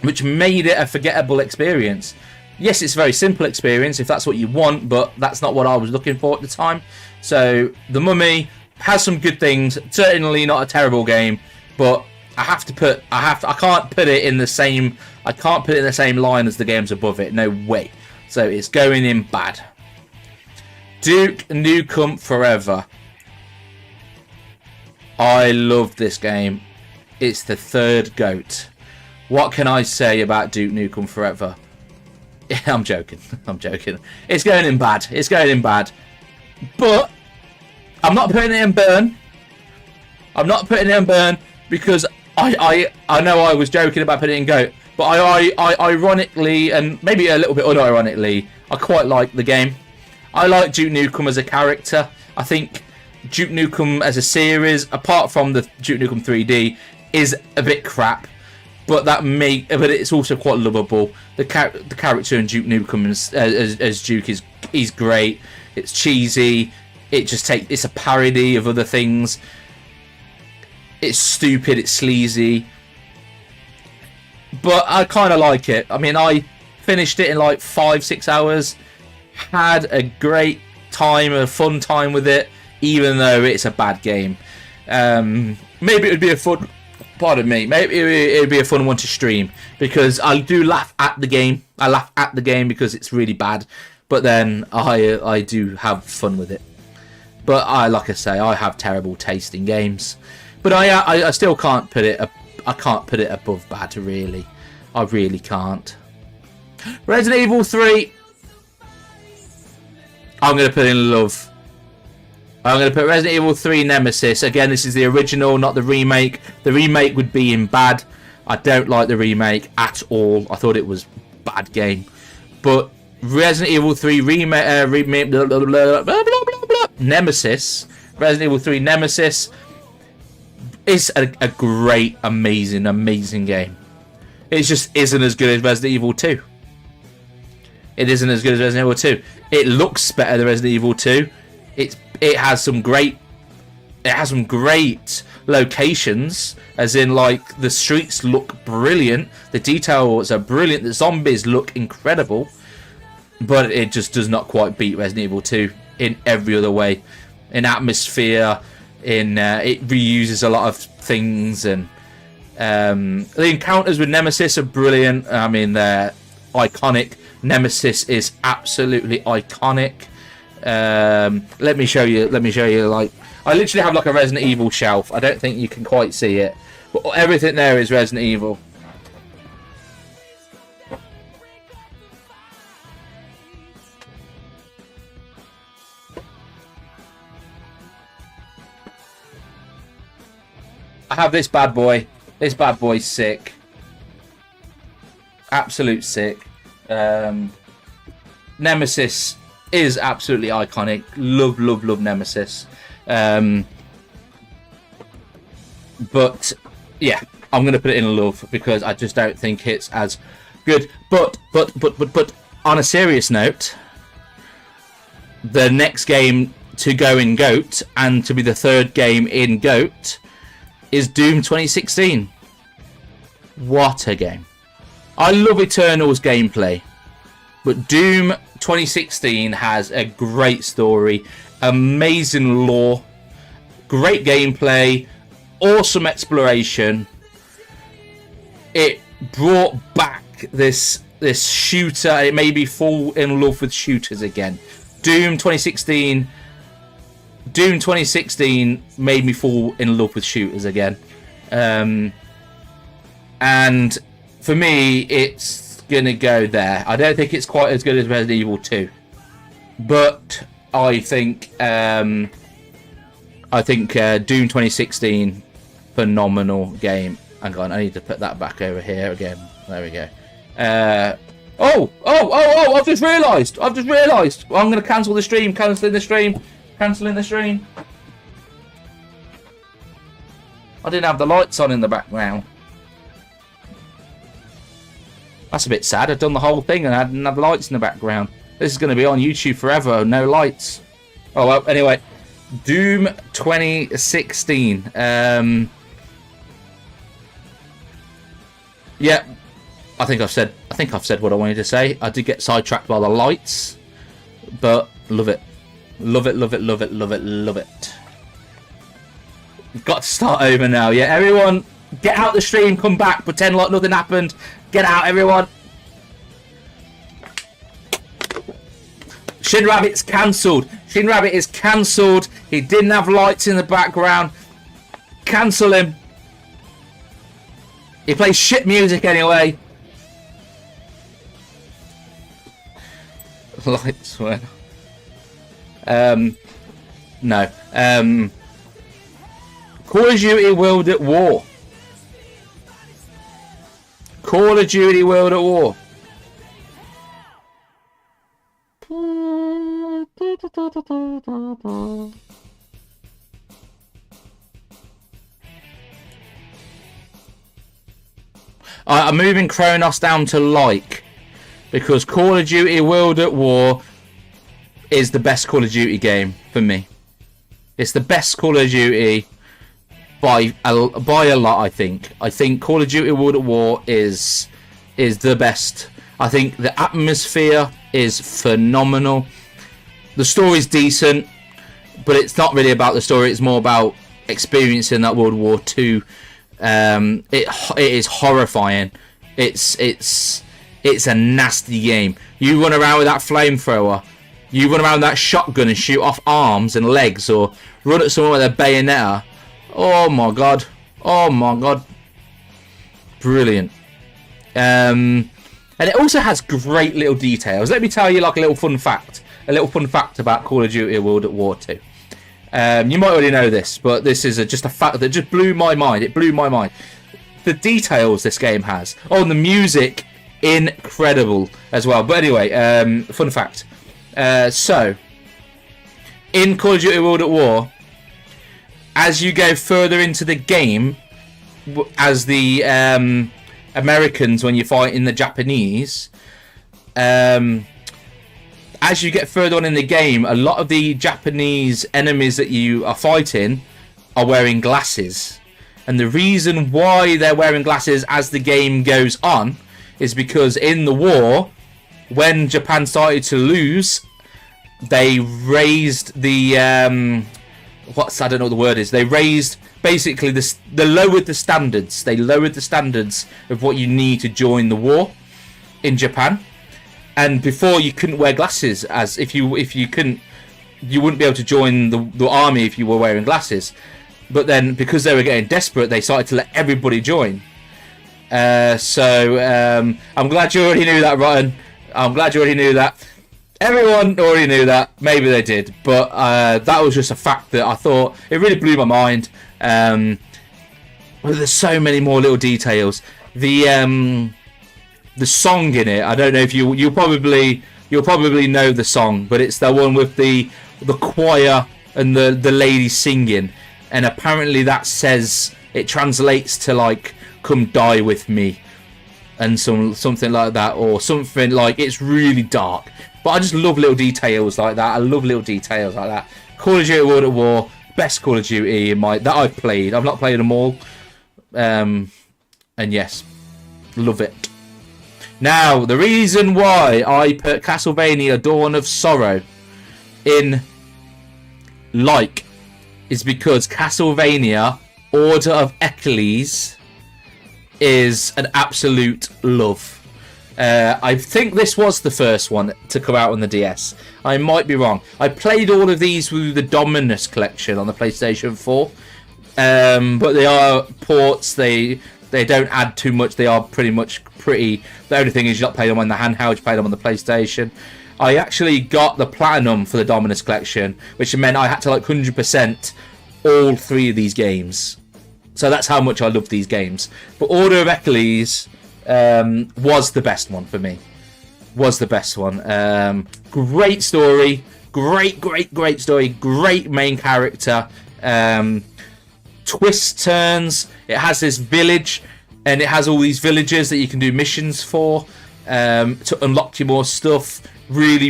Which made it a forgettable experience. Yes, it's a very simple experience if that's what you want, but that's not what I was looking for at the time. So The Mummy has some good things. Certainly not a terrible game, but I can't put it in the same line as the games above it. No way. So it's going in bad. Duke Nukem Forever. I love this game. It's the third GOAT. What can I say about Duke Nukem Forever? Yeah, I'm joking. I'm joking. It's going in bad. It's going in bad. But I'm not putting it in burn. I'm not putting it in burn because I know I was joking about putting it in GOAT. But I ironically, and maybe a little bit unironically, I quite like the game. I like Duke Nukem as a character. I think Duke Nukem as a series, apart from the Duke Nukem 3D, is a bit crap. But but it's also quite lovable. The character in Duke Nukem as Duke is great. It's cheesy. It's a parody of other things. It's stupid. It's sleazy. But I kind of like it. I mean, I finished it in like 5-6 hours. Had a great time, a fun time with it, even though it's a bad game. Maybe it would be a fun. Pardon me. Maybe it would be a fun one to stream because I do laugh at the game. I laugh at the game because it's really bad, but then I do have fun with it. But like I say, I have terrible taste in games. But I still can't put it. I can't put it above bad, really. I really can't. Resident Evil 3. I'm going to put in love. I'm going to put Resident Evil 3 Nemesis. Again, this is the original, not the remake. The remake would be in bad. I don't like the remake at all. I thought it was a bad game. But Resident Evil 3 remake Nemesis. Resident Evil 3 Nemesis is a great, amazing game. It just isn't as good as Resident Evil 2. It isn't as good as Resident Evil 2. It looks better than Resident Evil 2. It has some great locations, as in like the streets look brilliant, the details are brilliant, the zombies look incredible, but it just does not quite beat Resident Evil 2 in every other way. In atmosphere, it reuses a lot of things, and the encounters with Nemesis are brilliant. I mean, they're iconic. Nemesis is absolutely iconic. Let me show you. Like, I literally have like a Resident Evil shelf. I don't think you can quite see it, but everything there is Resident Evil. I have this bad boy. This bad boy's sick. Absolute sick. Nemesis is absolutely iconic. Love Nemesis. But yeah, I'm going to put it in love because I just don't think it's as good. But on a serious note, the next game to go in GOAT and to be the third game in GOAT is Doom 2016. What a game. I love Eternal's gameplay, but Doom 2016 has a great story, amazing lore, great gameplay, awesome exploration. It brought back this shooter. It made me fall in love with shooters again. Doom 2016 made me fall in love with shooters again. And for me, it's going to go there. I don't think it's quite as good as Resident Evil 2. But I think Doom 2016, phenomenal game. Hang on, I need to put that back over here again. There we go. Oh, I've just realised. I'm going to cancel the stream. Cancelling the stream. I didn't have the lights on in the background. That's a bit sad. I've done the whole thing and I didn't have lights in the background. This is going to be on YouTube forever. No lights. Oh, well, anyway. Doom 2016. Yeah. I think I've said what I wanted to say. I did get sidetracked by the lights, but love it. Love it, love it, love it, love it, love it. We've got to start over now. Yeah, everyone, get out the stream, come back, pretend like nothing happened. Get out, everyone. Shinrabits cancelled. Shinrabbit is cancelled. He didn't have lights in the background. Cancel him. He plays shit music anyway. Lights went. No. Call of Duty World at War. Call of Duty World at War. I'm moving Kronos down to like, because Call of Duty World at War is the best Call of Duty game for me. It's the best Call of Duty by a lot, I think. I think Call of Duty World at War is the best. I think the atmosphere is phenomenal. The story's decent, but it's not really about the story. It's more about experiencing that World War II. It is horrifying. It's a nasty game. You run around with that flamethrower. You run around with that shotgun and shoot off arms and legs, or run at someone with a bayonet. Oh my god. Oh my god. Brilliant. And it also has great little details. Let me tell you like a little fun fact. A little fun fact about Call of Duty World at War 2. You might already know this, but this is just a fact that just blew my mind. It blew my mind. The details this game has. Oh, and the music, incredible as well. But anyway, fun fact. So, in Call of Duty World at War, as you go further into the game, as the Americans, when you fight in the Japanese, as you get further on in the game, a lot of the Japanese enemies that you are fighting are wearing glasses. And the reason why they're wearing glasses as the game goes on is because in the war, when Japan started to lose, they raised the I don't know what the word is. They raised basically they lowered the standards. They lowered the standards of what you need to join the war in Japan. And before, you couldn't wear glasses, as if you couldn't, you wouldn't be able to join the army if you were wearing glasses. But then, because they were getting desperate, they started to let everybody join. So I'm glad you already knew that, Rotten. I'm glad you already knew that. Everyone already knew that. Maybe they did, but that was just a fact that I thought it really blew my mind. Well, there's so many more little details. The song in it, I don't know if you'll probably know the song, but it's the one with the choir and the lady singing, and apparently that says, it translates to like "come die with me" and something like that, or something like, it's really dark. But I just love little details like that. I love little details like that. Call of Duty World at War, best Call of Duty that I've played. I've not played them all, and yes, love it. Now, the reason why I put Castlevania Dawn of Sorrow in like is because Castlevania Order of Eccles is an absolute love. I think this was the first one to come out on the DS. I might be wrong. I played all of these through the Dominus collection on the PlayStation 4. But they are ports. They don't add too much. They are pretty much The only thing is you don't play them on the handheld, you play them on the PlayStation. I actually got the Platinum for the Dominus collection, which meant I had to like 100% all three of these games. So that's how much I love these games. But Order of Eccles was the best one for me. Was the best one. Great story. Great story. Great main character. Twists, turns. It has this village, and it has all these villagers that you can do missions for to unlock you more stuff. Really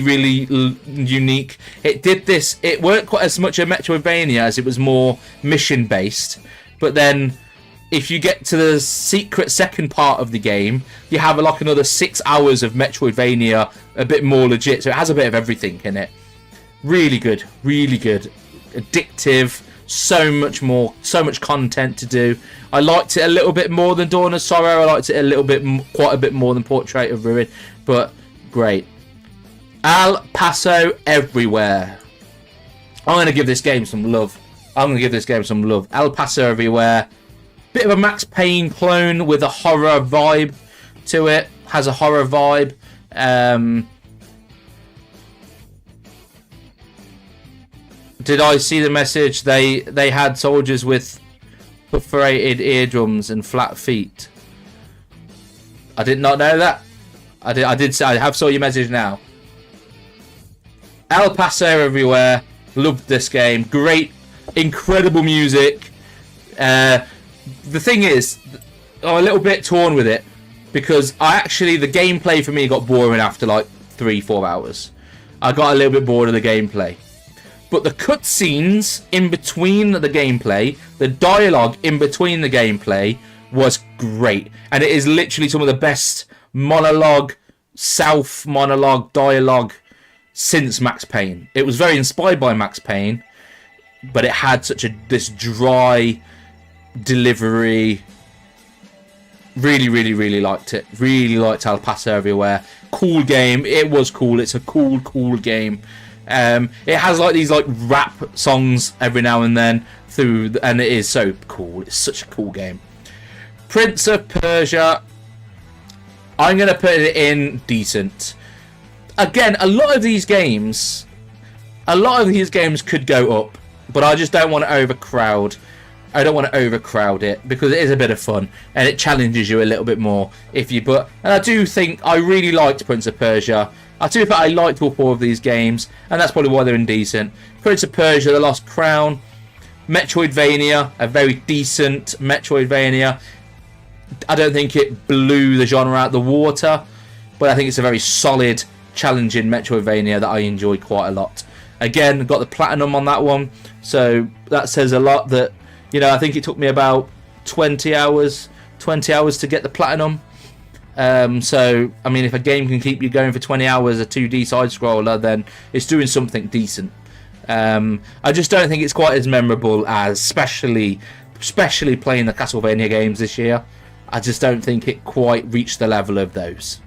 unique. It weren't quite as much a Metroidvania as it was more mission based, but then if you get to the secret second part of the game, you have like another 6 hours of Metroidvania, a bit more legit. So it has a bit of everything in it. Really good, really good. Addictive, so much content to do. I liked it a little bit more than Dawn of Sorrow. I liked it quite a bit more than Portrait of Ruin, but great. El Paso Everywhere. I'm going to give this game some love. El Paso Everywhere. Bit of a Max Payne clone with a horror vibe to it. Has a horror vibe. Did I see the message? They had soldiers with perforated eardrums and flat feet. I did not know that. I did. I have saw your message now. El Paso Everywhere. Loved this game. Great, incredible music. The thing is, I'm a little bit torn with it because the gameplay for me got boring after like 3-4 hours. I got a little bit bored of the gameplay. But the cutscenes in between the gameplay, the dialogue in between the gameplay was great. And it is literally some of the best self-monologue dialogue since Max Payne. It was very inspired by Max Payne, but it had this dry delivery. Really, really, really liked it. Really liked El Paso Everywhere. Cool game. It was cool. It's a cool game. It has like these like rap songs every now and then and it is so cool. It's such a cool game. Prince of Persia. I'm gonna put it in decent. Again, a lot of these games could go up, but I just don't want to overcrowd. I don't want to overcrowd it because it is a bit of fun and it challenges you a little bit more and I do think I really liked Prince of Persia. I do think I liked all 4 of these games, and that's probably why they're indecent. Prince of Persia, The Lost Crown, Metroidvania, a very decent Metroidvania. I don't think it blew the genre out the water, but I think it's a very solid, challenging Metroidvania that I enjoyed quite a lot. Again, got the platinum on that one, so that says a lot. That, you know, I think it took me about 20 hours to get the platinum. So, I mean, if a game can keep you going for 20 hours, a 2D side-scroller, then it's doing something decent. I just don't think it's quite as memorable as, especially playing the Castlevania games this year. I just don't think it quite reached the level of those.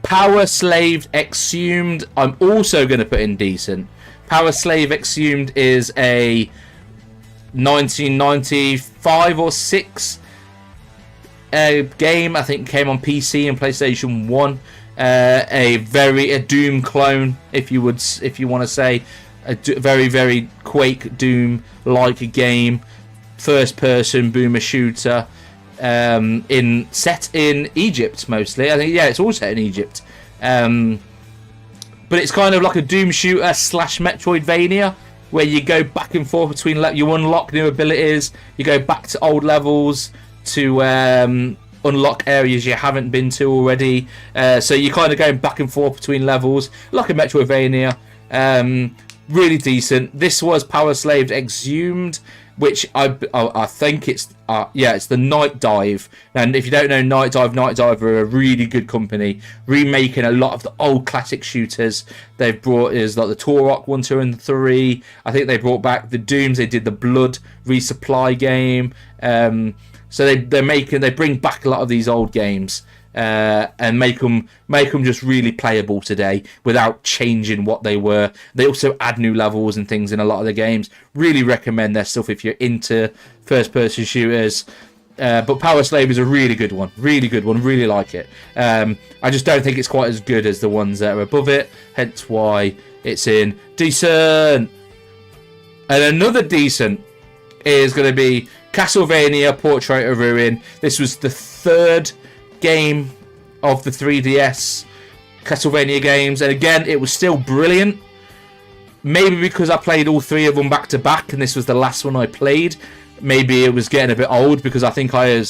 Power Slave Exhumed, I'm also going to put in decent. Power Slave Exhumed is a 1995 or 6 game. I think it came on PC and PlayStation 1. A Doom clone, if you want to say, a very Quake Doom like game, first person boomer shooter, set in Egypt mostly. I think it's all set in Egypt. But it's kind of like a Doom shooter / Metroidvania, where you go back and forth between you unlock new abilities, you go back to old levels to unlock areas you haven't been to already. So you're kind of going back and forth between levels, like a Metroidvania. Really decent. This was Power Slave Exhumed, which I think it's the Night Dive. And if you don't know Night Dive are a really good company, remaking a lot of the old classic shooters. They've brought like the Turok 1, 2, and 3. I think they brought back the Dooms. They did the Blood resupply game. So they bring back a lot of these old games and make them just really playable today without changing what they were. They also add new levels and things in a lot of the games. Really recommend their stuff if you're into first-person shooters. But Power Slave is a really good one. Really like it. I just don't think it's quite as good as the ones that are above it. Hence why it's in decent. And another decent is going to be Castlevania Portrait of Ruin. This was the 3rd game of the 3DS Castlevania games, and again, it was still brilliant. Maybe because I played all 3 of them back to back, and this was the last one I played. Maybe it was getting a bit old because I think I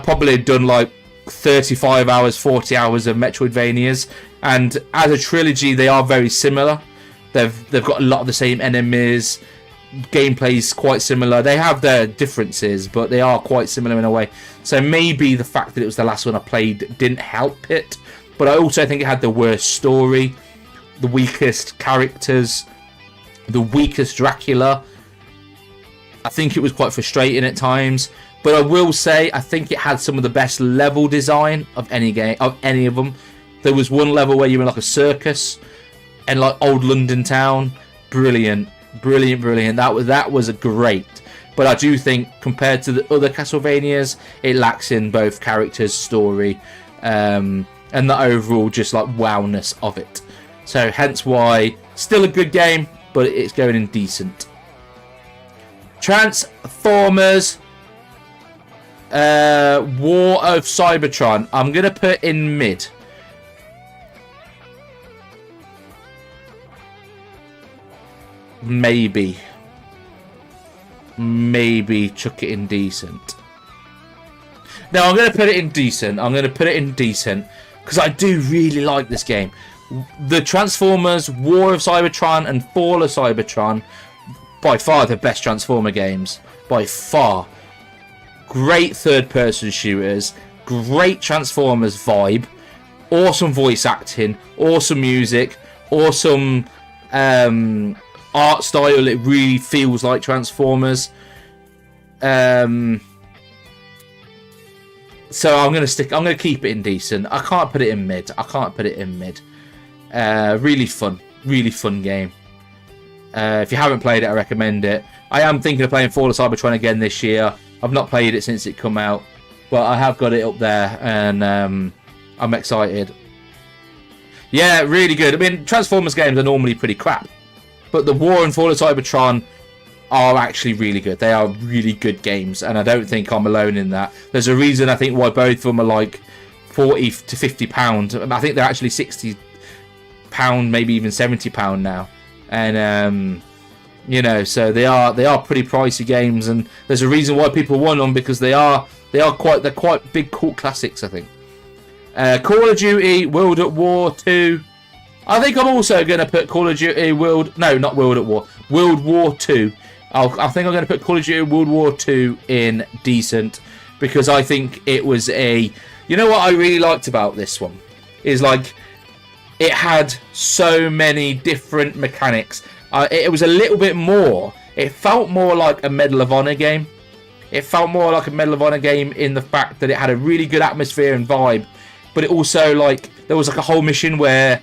probably had done like 35 hours, 40 hours of Metroidvanias, and as a trilogy, they are very similar. They've got a lot of the same enemies. gameplay's quite similar. They have their differences, but they are quite similar in a way. So maybe the fact that it was the last one I played didn't help it. But I also think it had the worst story, the weakest characters, the weakest Dracula. I think it was quite frustrating at times. But I will say, I think it had some of the best level design of any game, of any of them. There was one level where you were in like a circus and like old London town. Brilliant, brilliant, brilliant. That was a great. But I do think compared to the other Castlevanias, it lacks in both characters, story, and the overall just like wowness of it. So hence why still a good game, but it's going in decent. Transformers War of Cybertron. I'm gonna put in mid. Maybe chuck it in decent. No, I'm going to put it in decent. Because I do really like this game. The Transformers, War of Cybertron and Fall of Cybertron, by far the best Transformer games. By far. Great third-person shooters. Great Transformers vibe. Awesome voice acting. Awesome music. Awesome art style. It really feels like Transformers. So I'm gonna keep it in decent. I can't put it in mid. Really fun game. If you haven't played it, I recommend it. I am thinking of playing Fall of Cybertron again this year. I've not played it since it come out, but I have got it up there, and I'm excited. Yeah, really good. I mean, Transformers games are normally pretty crap, but the War and Fall of Cybertron are actually really good. They are really good games, and I don't think I'm alone in that. There's a reason I think why both of them are like £40 to £50. I think they're actually £60, maybe even £70 now. And you know, so they are pretty pricey games, and there's a reason why people want them, because they're quite big cult classics, I think. Call of Duty World at War 2. I think I'm also going to put Call of Duty World War 2. I think I'm going to put Call of Duty World War 2 in decent, because I think it was you know what I really liked about this one is like it had so many different mechanics. It was a little bit more. It felt more like a Medal of Honor game. It felt more like a Medal of Honor game in the fact that it had a really good atmosphere and vibe, but it also like there was like a whole mission where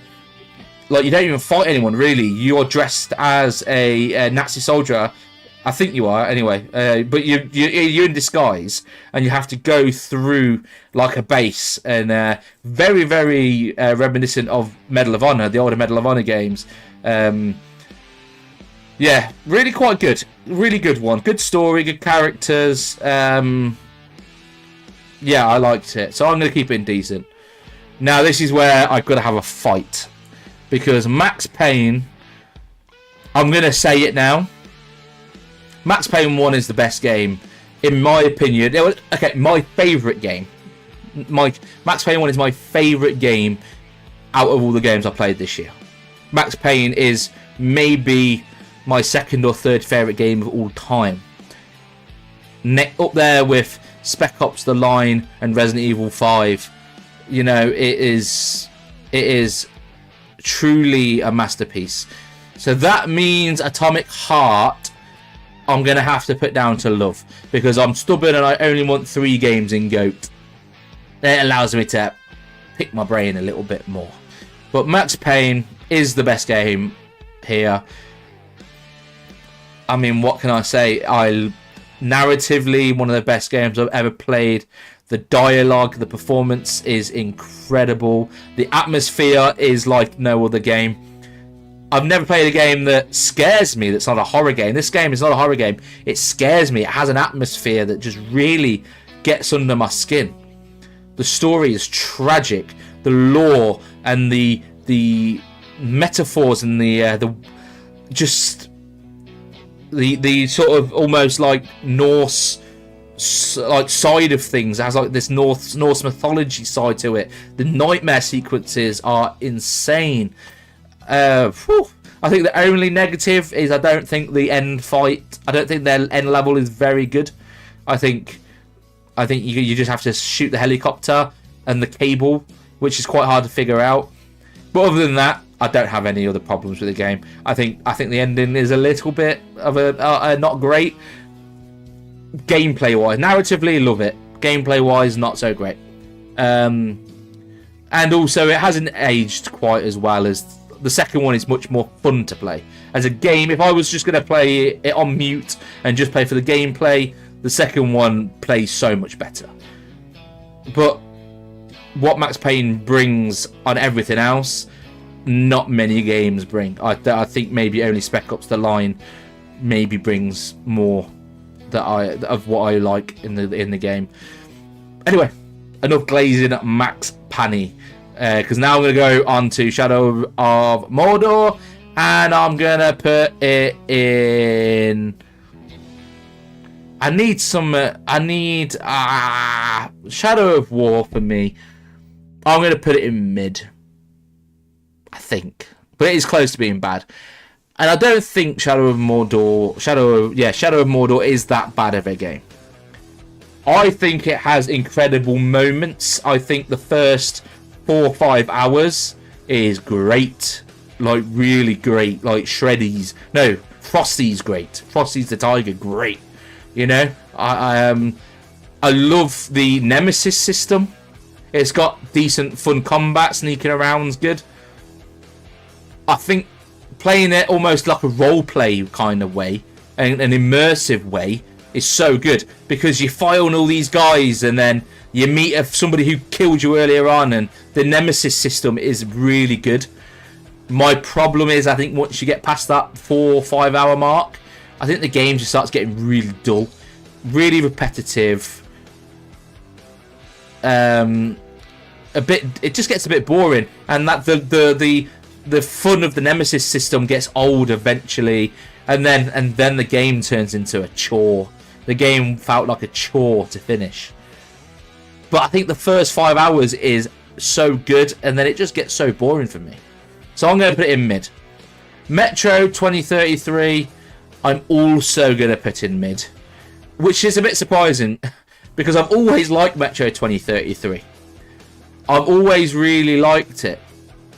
like you don't even fight anyone really. You're dressed as a Nazi soldier. I think you are anyway, but you're in disguise, and you have to go through like a base, and very reminiscent of Medal of Honor, the older Medal of Honor games. Yeah, really quite good, really good one. Good story, good characters. Yeah, I liked it, so I'm gonna keep it in decent. Now this is where I've got to have a fight, because Max Payne, I'm gonna say it now. Max Payne 1 is the best game, in my opinion. Okay, my favourite game. Max Payne 1 is my favourite game out of all the games I played this year. Max Payne is maybe my second or third favourite game of all time. Up there with Spec Ops: The Line and Resident Evil 5. You know, it is truly a masterpiece. So that means Atomic Heart I'm going to have to put down to love, because I'm stubborn and I only want 3 games in GOAT. It allows me to pick my brain a little bit more. But Max Payne is the best game here. I mean, what can I say? Narratively, one of the best games I've ever played. The dialogue, the performance is incredible. The atmosphere is like no other game. I've never played a game that scares me that's not a horror game. This game is not a horror game. It scares me. It has an atmosphere that just really gets under my skin. The story is tragic. The lore and the metaphors and the sort of almost like Norse like side of things. It has like this Norse mythology side to it. The nightmare sequences are insane. I think the only negative is I don't think the end fight. I don't think their end level is very good. I think you just have to shoot the helicopter and the cable, which is quite hard to figure out. But other than that, I don't have any other problems with the game. I think the ending is a little bit of a not great. Gameplay wise, narratively, love it. Gameplay wise, not so great. And also, it hasn't aged quite as well as the second one. Is much more fun to play as a game. If I was just going to play it on mute and just play for the gameplay, the second one plays so much better. But what Max Payne brings on everything else, not many games bring. I think maybe only Spec Ops: The Line maybe brings more of what I like in the game. Anyway, enough glazing Max Payne, because now I'm going to go on to Shadow of Mordor, and I'm going to put it in... I need Shadow of War for me. I'm going to put it in mid, I think. But it is close to being bad. And I don't think Shadow of Mordor is that bad of a game. I think it has incredible moments. I think the first 4 or 5 hours is great. Like, really great. Like, Frosty's great. Frosty's the Tiger, great. You know? I love the Nemesis system. It's got decent, fun combat. Sneaking around's good. I think playing it almost like a role-play kind of way, and an immersive way, is so good, because you fight on all these guys and then you meet somebody who killed you earlier on, and the Nemesis system is really good. My problem is, I think once you get past that 4 or 5 hour mark, I think the game just starts getting really dull, really repetitive. It just gets a bit boring, and that the fun of the Nemesis system gets old eventually, and then the game turns into a chore. The game felt like a chore to finish. But I think the first 5 hours is so good, and then it just gets so boring for me. So I'm going to put it in mid. Metro 2033, I'm also going to put in mid, which is a bit surprising because I've always liked Metro 2033. I've always really liked it.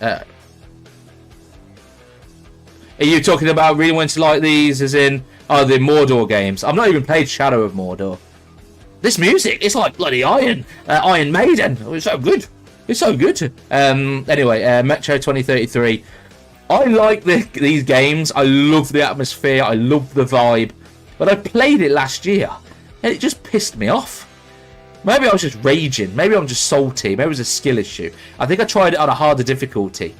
Are you talking about really wanting to like these as in the Mordor games? I've not even played Shadow of Mordor. This music, it's like bloody Iron Maiden. It's so good. It's so good. Anyway, Metro 2033. I like these games. I love the atmosphere. I love the vibe. But I played it last year, and it just pissed me off. Maybe I was just raging. Maybe I'm just salty. Maybe it was a skill issue. I think I tried it on a harder difficulty,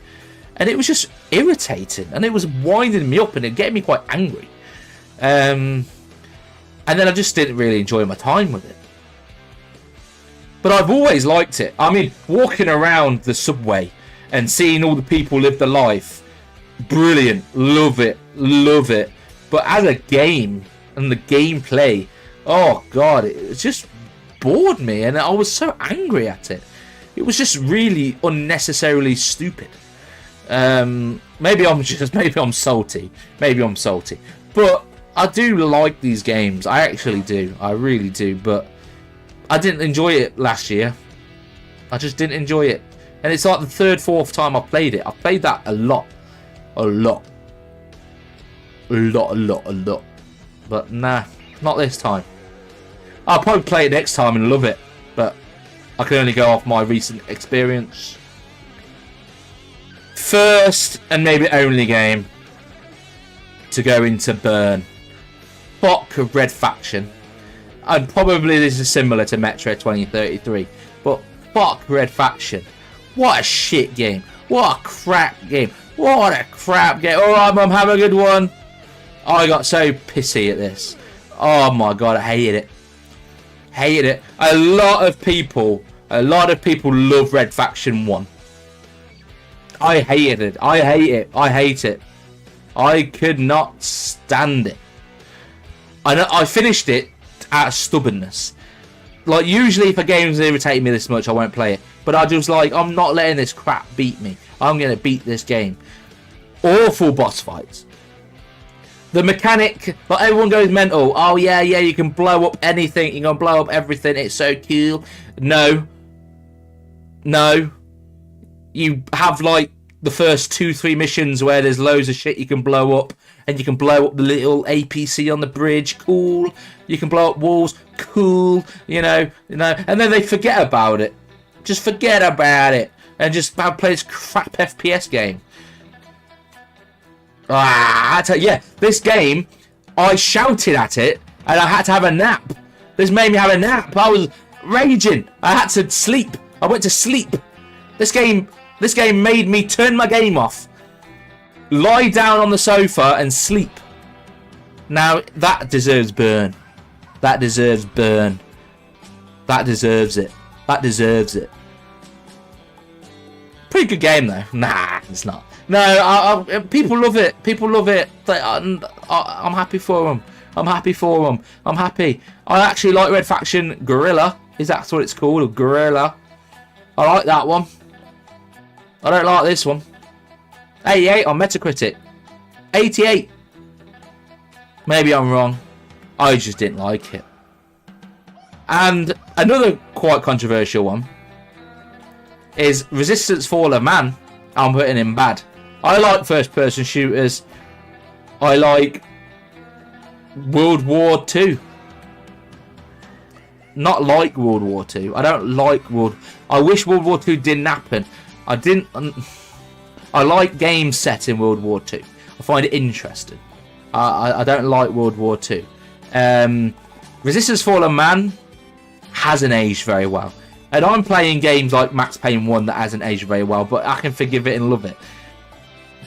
and it was just irritating, and it was winding me up, and it getting me quite angry. And then I just didn't really enjoy my time with it. But I've always liked it. I mean, walking around the subway and seeing all the people live their life, brilliant. Love it. Love it. But as a game and the gameplay, oh God, it just bored me, and I was so angry at it. It was just really unnecessarily stupid. Maybe I'm salty. Maybe I'm salty. But I do like these games. I actually do. I really do. But I didn't enjoy it last year. I just didn't enjoy it. And it's like the third, fourth time I've played it. I've played that a lot. A lot. But nah, not this time. I'll probably play it next time and love it. But I can only go off my recent experience. First and maybe only game to go into burn. Fuck Red Faction. And probably this is similar to Metro 2033. But fuck Red Faction. What a shit game. What a crap game. What a crap game. Alright, Mum, have a good one. I got so pissy at this. Oh my God, I hated it. Hated it. A lot of people love Red Faction 1. I hated it. I hate it. I hate it. I could not stand it. I finished it out of stubbornness. Like, usually if a game's irritating me this much, I won't play it. But I just like, I'm not letting this crap beat me. I'm going to beat this game. Awful boss fights. The mechanic, like everyone goes mental. Oh yeah, you can blow up anything. You can blow up everything. It's so cool. No. You have like the first 2-3 missions where there's loads of shit you can blow up, and you can blow up the little APC on the bridge. Cool. You can blow up walls. Cool. You know, and then they forget about it. Just forget about it and just play this crap FPS game. I tell you, yeah, this game, I shouted at it and I had to have a nap. This made me have a nap. I was raging. I had to sleep. I went to sleep. This game made me turn my game off, lie down on the sofa and sleep. Now that deserves burn. That deserves burn. That deserves it. That deserves it. Pretty good game though. Nah, it's not. No, people love it. People love it. I'm happy for them. I'm happy for them. I'm happy. I actually like Red Faction Gorilla. Is that what it's called? A Gorilla. I like that one. I don't like this one. 88 on Metacritic. 88. Maybe I'm wrong. I just didn't like it. And another quite controversial one is Resistance Fall of Man. I'm putting in bad. I like first-person shooters. I like World War II. Not like World War II. I don't like I wish World War II didn't happen. I like games set in World War II. I find it interesting. I don't like World War II. Resistance Fall of Man hasn't aged very well. And I'm playing games like Max Payne 1 that hasn't aged very well, but I can forgive it and love it.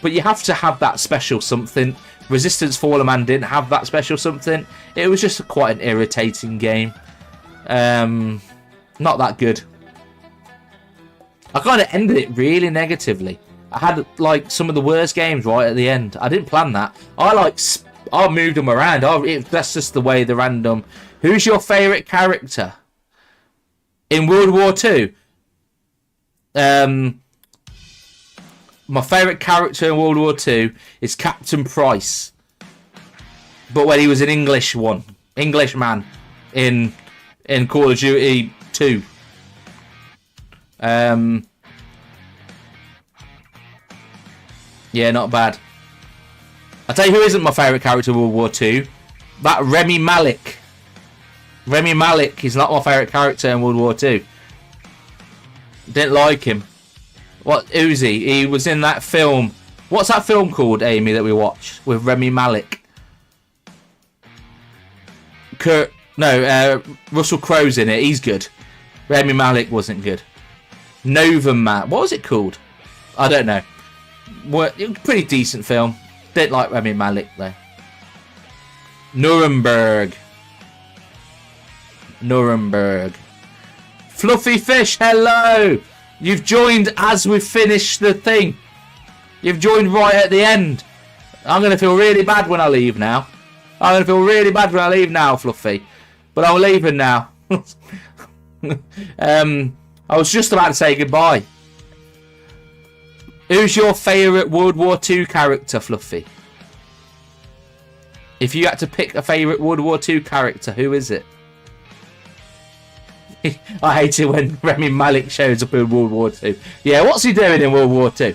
But you have to have that special something. Resistance Fall of Man didn't have that special something. It was just quite an irritating game. Not that good. I kind of ended it really negatively. I had like some of the worst games right at the end. I didn't plan that. I moved them around. That's just the way the random. Who's your favourite character in World War II? My favourite character in World War II is Captain Price. But when he was an Englishman in Call of Duty 2. Yeah, not bad. I'll tell you who isn't my favourite character in World War II. That Remy Malek. Remy Malek is not my favourite character in World War II. Didn't like him. Who's he? He was in that film. What's that film called, Amy, that we watched with Remy Malek? Russell Crowe's in it. He's good. Remy Malek wasn't good. Nova Man. What was it called? I don't know. It was a pretty decent film. Didn't like Remy Malek though. Nuremberg. Fluffy Fish, hello! You've joined as we finish the thing. You've joined right at the end. I'm going to feel really bad when I leave now. Fluffy. But I'm leaving now. I was just about to say goodbye. Who's your favourite World War II character, Fluffy? If you had to pick a favourite World War II character, who is it? I hate it when Remy Malek shows up in World War II. Yeah, what's he doing in World War II?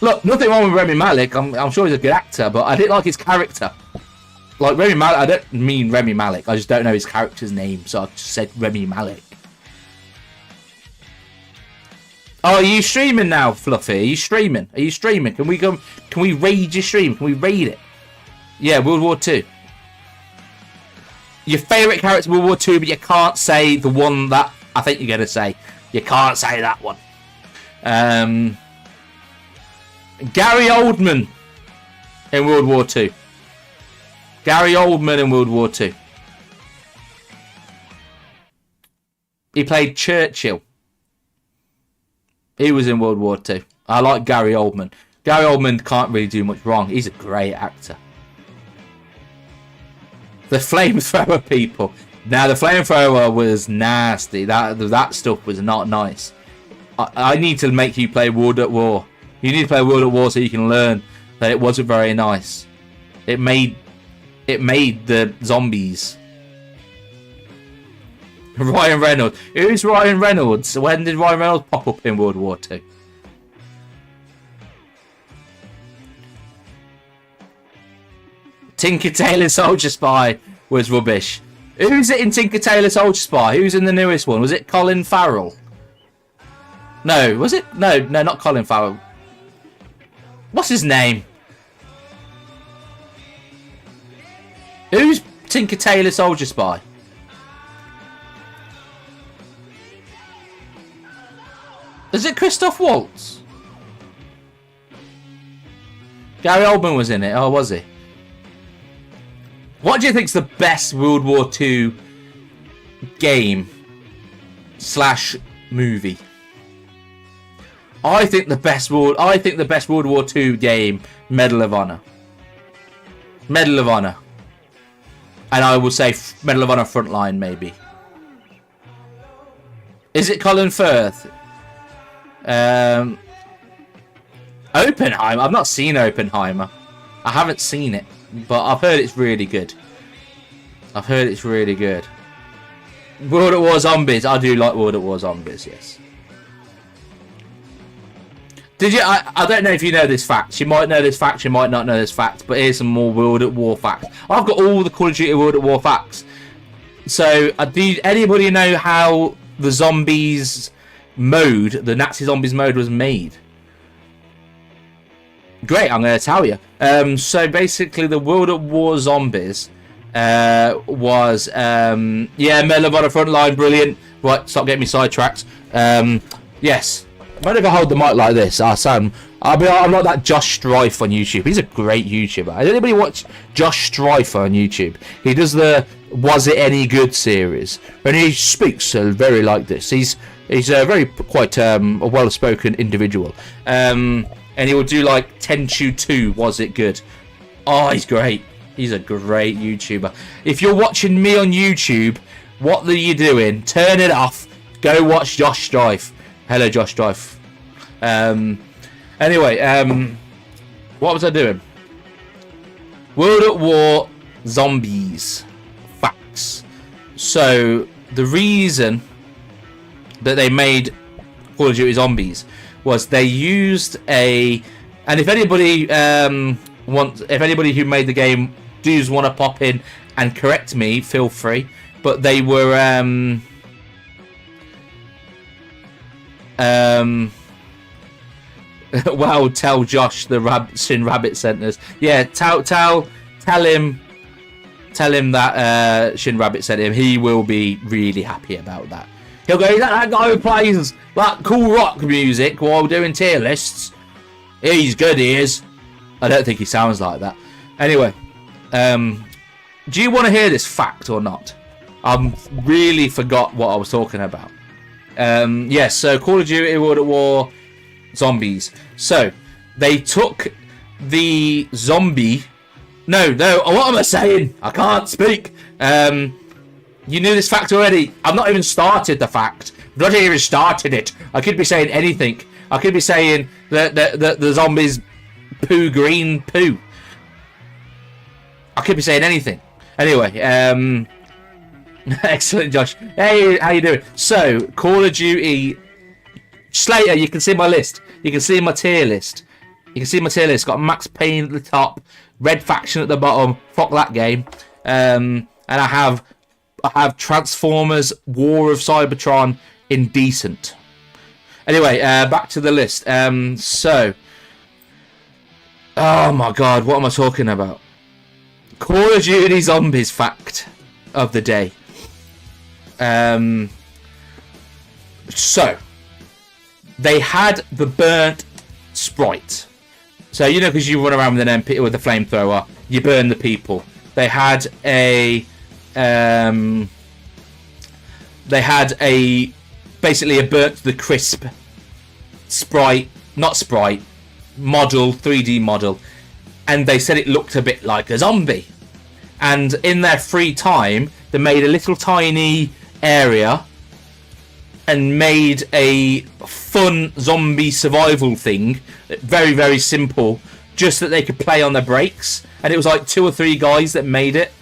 Look, nothing wrong with Remy Malek. I'm sure he's a good actor, but I didn't like his character. Like Remy Malek, I don't mean Remy Malek. I just don't know his character's name, so I just said Remy Malek. Oh, are you streaming now, Fluffy? Are you streaming? Can we go? Can we raid your stream? Can we raid it? Yeah, World War II. Your favourite character World War II, but you can't say the one that I think you're going to say. You can't say that one. Gary Oldman in World War II. Gary Oldman in World War II. He played Churchill. He was in World War II. I like Gary Oldman. Gary Oldman can't really do much wrong. He's a great actor. The flamethrower people. Now, the flamethrower was nasty. That stuff was not nice. I need to make you play World at War. You need to play World at War so you can learn that it wasn't very nice. It made the zombies. Ryan Reynolds. Who's Ryan Reynolds? When did Ryan Reynolds pop up in World War II? Tinker Tailor Soldier Spy was rubbish. Who's it in Tinker Tailor Soldier Spy? Who's in the newest one? Was it Colin Farrell? No, was it? No, not Colin Farrell. What's his name? Who's Tinker Tailor Soldier Spy? Is it Christoph Waltz? Gary Oldman was in it. Oh, was he? What do you think's the best World War II game / movie? I think the best World War II game, Medal of Honor. Medal of Honor. And I will say Medal of Honor Frontline, maybe. Is it Colin Firth? Oppenheimer. I've not seen Oppenheimer. I haven't seen it, but I've heard it's really good. World at War Zombies. I do like World at War Zombies, yes. Did you? I don't know if you know this fact. You might know this fact. You might not know this fact. But here's some more World at War facts. I've got all the Call of Duty World at War facts. So, did anybody know how the zombies mode, the Nazi zombies mode, was made? Great, I'm going to tell you. So basically, the World at War Zombies was Medal of Honor Frontline, brilliant. Right, stop getting me sidetracked. Yes. Maybe if I hold the mic like this, I'm not that Josh Strife on YouTube. He's a great YouTuber. Has anybody watch Josh Strife on YouTube? He does the Was It Any Good series, and he speaks very like this. He's a very quite a well-spoken individual. And he will do like Tenchu 2, Was It Good? Oh, he's great. He's a great YouTuber. If you're watching me on YouTube, what are you doing? Turn it off. Go watch Josh Strife. Hello, Josh Strife. Anyway, what was I doing? World at War Zombies facts. So the reason that they made Call of Duty Zombies was they used and if anybody who made the game does want to pop in and correct me, feel free. But they were well, tell Josh the Shinrabbit sent us. Yeah, tell him that Shinrabbit sent him. He will be really happy about that. He'll go, is that guy who plays like cool rock music while doing tier lists? He's good, he is. I don't think he sounds like that. Anyway, do you want to hear this fact or not? I really forgot what I was talking about. Yes, so Call of Duty World at War Zombies. So they took the zombie. No, what am I saying? I can't speak. You knew this fact already. I've not even started the fact. I've not even started it. I could be saying anything. I could be saying that the zombies poo green poo. I could be saying anything. Anyway, excellent, Josh. Hey, how you doing? So, Call of Duty Slater, you can see my list. You can see my tier list. Got Max Payne at the top, Red Faction at the bottom. Fuck that game. And I have Transformers War of Cybertron indecent. Anyway, back to the list. So, oh my god, what am I talking about? Call of Duty Zombies fact of the day. So they had the burnt Sprite. So you know, because you run around with an MP with a flamethrower, you burn the people. They had basically a burnt to the crisp Sprite, not Sprite, model, 3D model, and they said it looked a bit like a zombie. And in their free time, they made a little tiny area and made a fun zombie survival thing, very, very simple, just that they could play on their breaks. And it was like 2 or 3 guys that made it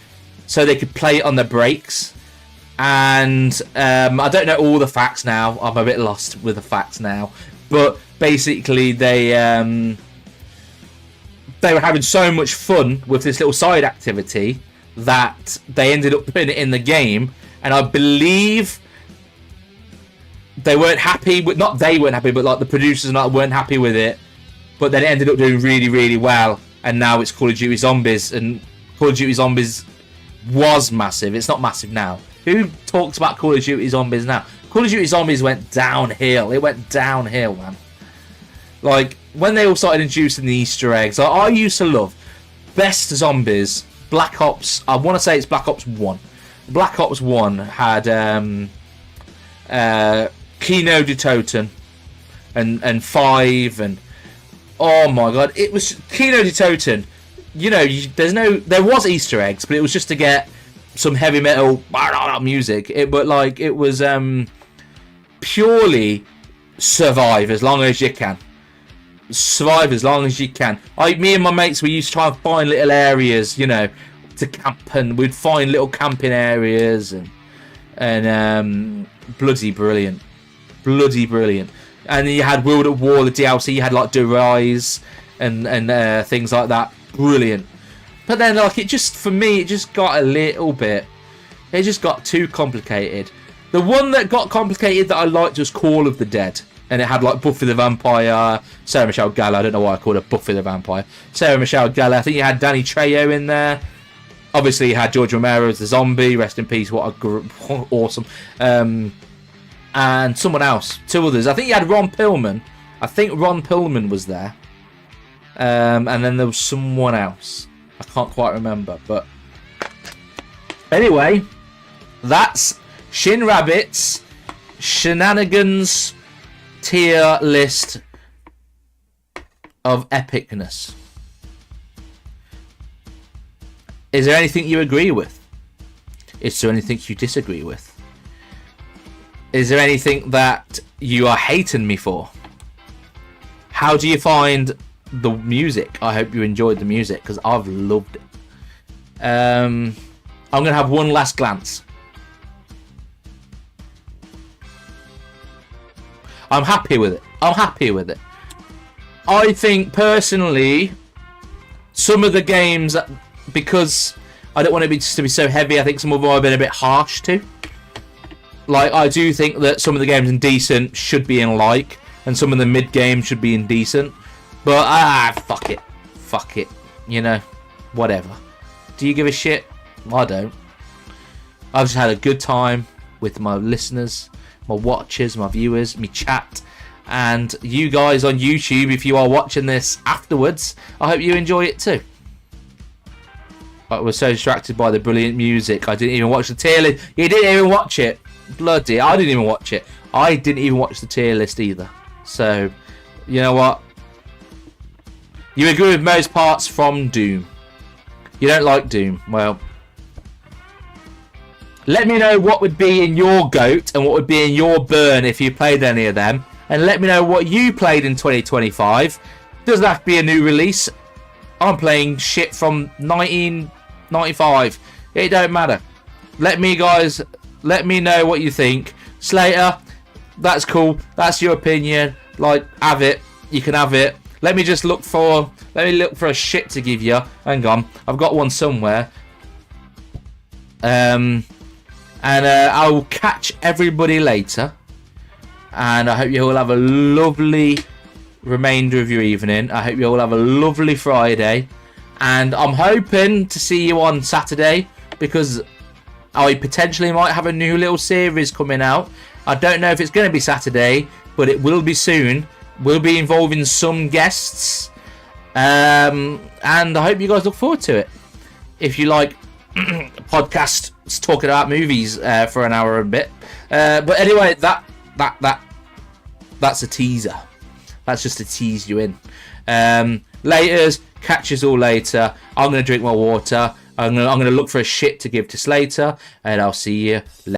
so they could play it on their breaks. And I don't know all the facts now. I'm a bit lost with the facts now. But basically they were having so much fun with this little side activity that they ended up putting it in the game. And I believe they weren't happy with, not they weren't happy, but like the producers and that weren't happy with it. But then it ended up doing really, really well. And now it's Call of Duty Zombies. And Call of Duty Zombies was massive. It's not massive now. Who talks about Call of Duty Zombies now? Call of Duty Zombies went downhill. It went downhill, man. Like, when they all started introducing the Easter eggs, I used to love Best Zombies, Black Ops. I want to say it's Black Ops 1. Black Ops 1 had Kino de Toten and 5 and oh my god, it was Kino de Toten. You know, there was Easter eggs, but it was just to get some heavy metal music. But like it was purely survive as long as you can. Survive as long as you can. Me and my mates, we used to try and find little areas, you know, to camp, and we'd find little camping areas and bloody brilliant. And then you had World at War, the DLC. You had like The Rise and things like that. Brilliant. But then, like, it just, for me, it just got a little bit. It just got too complicated. The one that got complicated that I liked was Call of the Dead. And it had, like, Buffy the Vampire, Sarah Michelle Gellar. I don't know why I called her Buffy the Vampire. Sarah Michelle Gellar. I think you had Danny Trejo in there. Obviously, you had George Romero as the zombie. Rest in peace. What a awesome. And someone else. 2 others. I think you had Ron Perlman. I think Ron Perlman was there. And then there was someone else. I can't quite remember. But anyway, that's Shinrabits Shenanigans tier list of epicness. Is there anything you agree with? Is there anything you disagree with? Is there anything that you are hating me for? How do you find the music? I hope you enjoyed the music, because I've loved it. I'm going to have one last glance. I'm happy with it. I think, personally, some of the games, because I don't want it to be so heavy, I think some of them have been a bit harsh too. Like, I do think that some of the games in decent should be in like, and some of the mid-games should be indecent. But, fuck it. You know, whatever. Do you give a shit? I don't. I've just had a good time with my listeners, my watchers, my viewers, my chat, and you guys on YouTube, if you are watching this afterwards, I hope you enjoy it too. I was so distracted by the brilliant music, I didn't even watch the tier list. You didn't even watch it. Bloody, I didn't even watch it. I didn't even watch the tier list either. So, you know what? You agree with most parts from Doom. You don't like Doom. Well, let me know what would be in your GOAT and what would be in your burn if you played any of them. And let me know what you played in 2025. Doesn't have to be a new release. I'm playing shit from 1995. It don't matter. Let me know what you think. Slater, that's cool. That's your opinion. Like, have it. You can have it. Let me look for a shit to give you. Hang on. I've got one somewhere. And I will catch everybody later. And I hope you all have a lovely remainder of your evening. I hope you all have a lovely Friday. And I'm hoping to see you on Saturday, because I potentially might have a new little series coming out. I don't know if it's going to be Saturday, but it will be soon. We'll be involving some guests. And I hope you guys look forward to it. If you like podcasts talking about movies for an hour and a bit. But anyway, that's a teaser. That's just to tease you in. Laters, catch us all later. I'm going to drink my water. I'm going to look for a shit to give to Slater. And I'll see you later.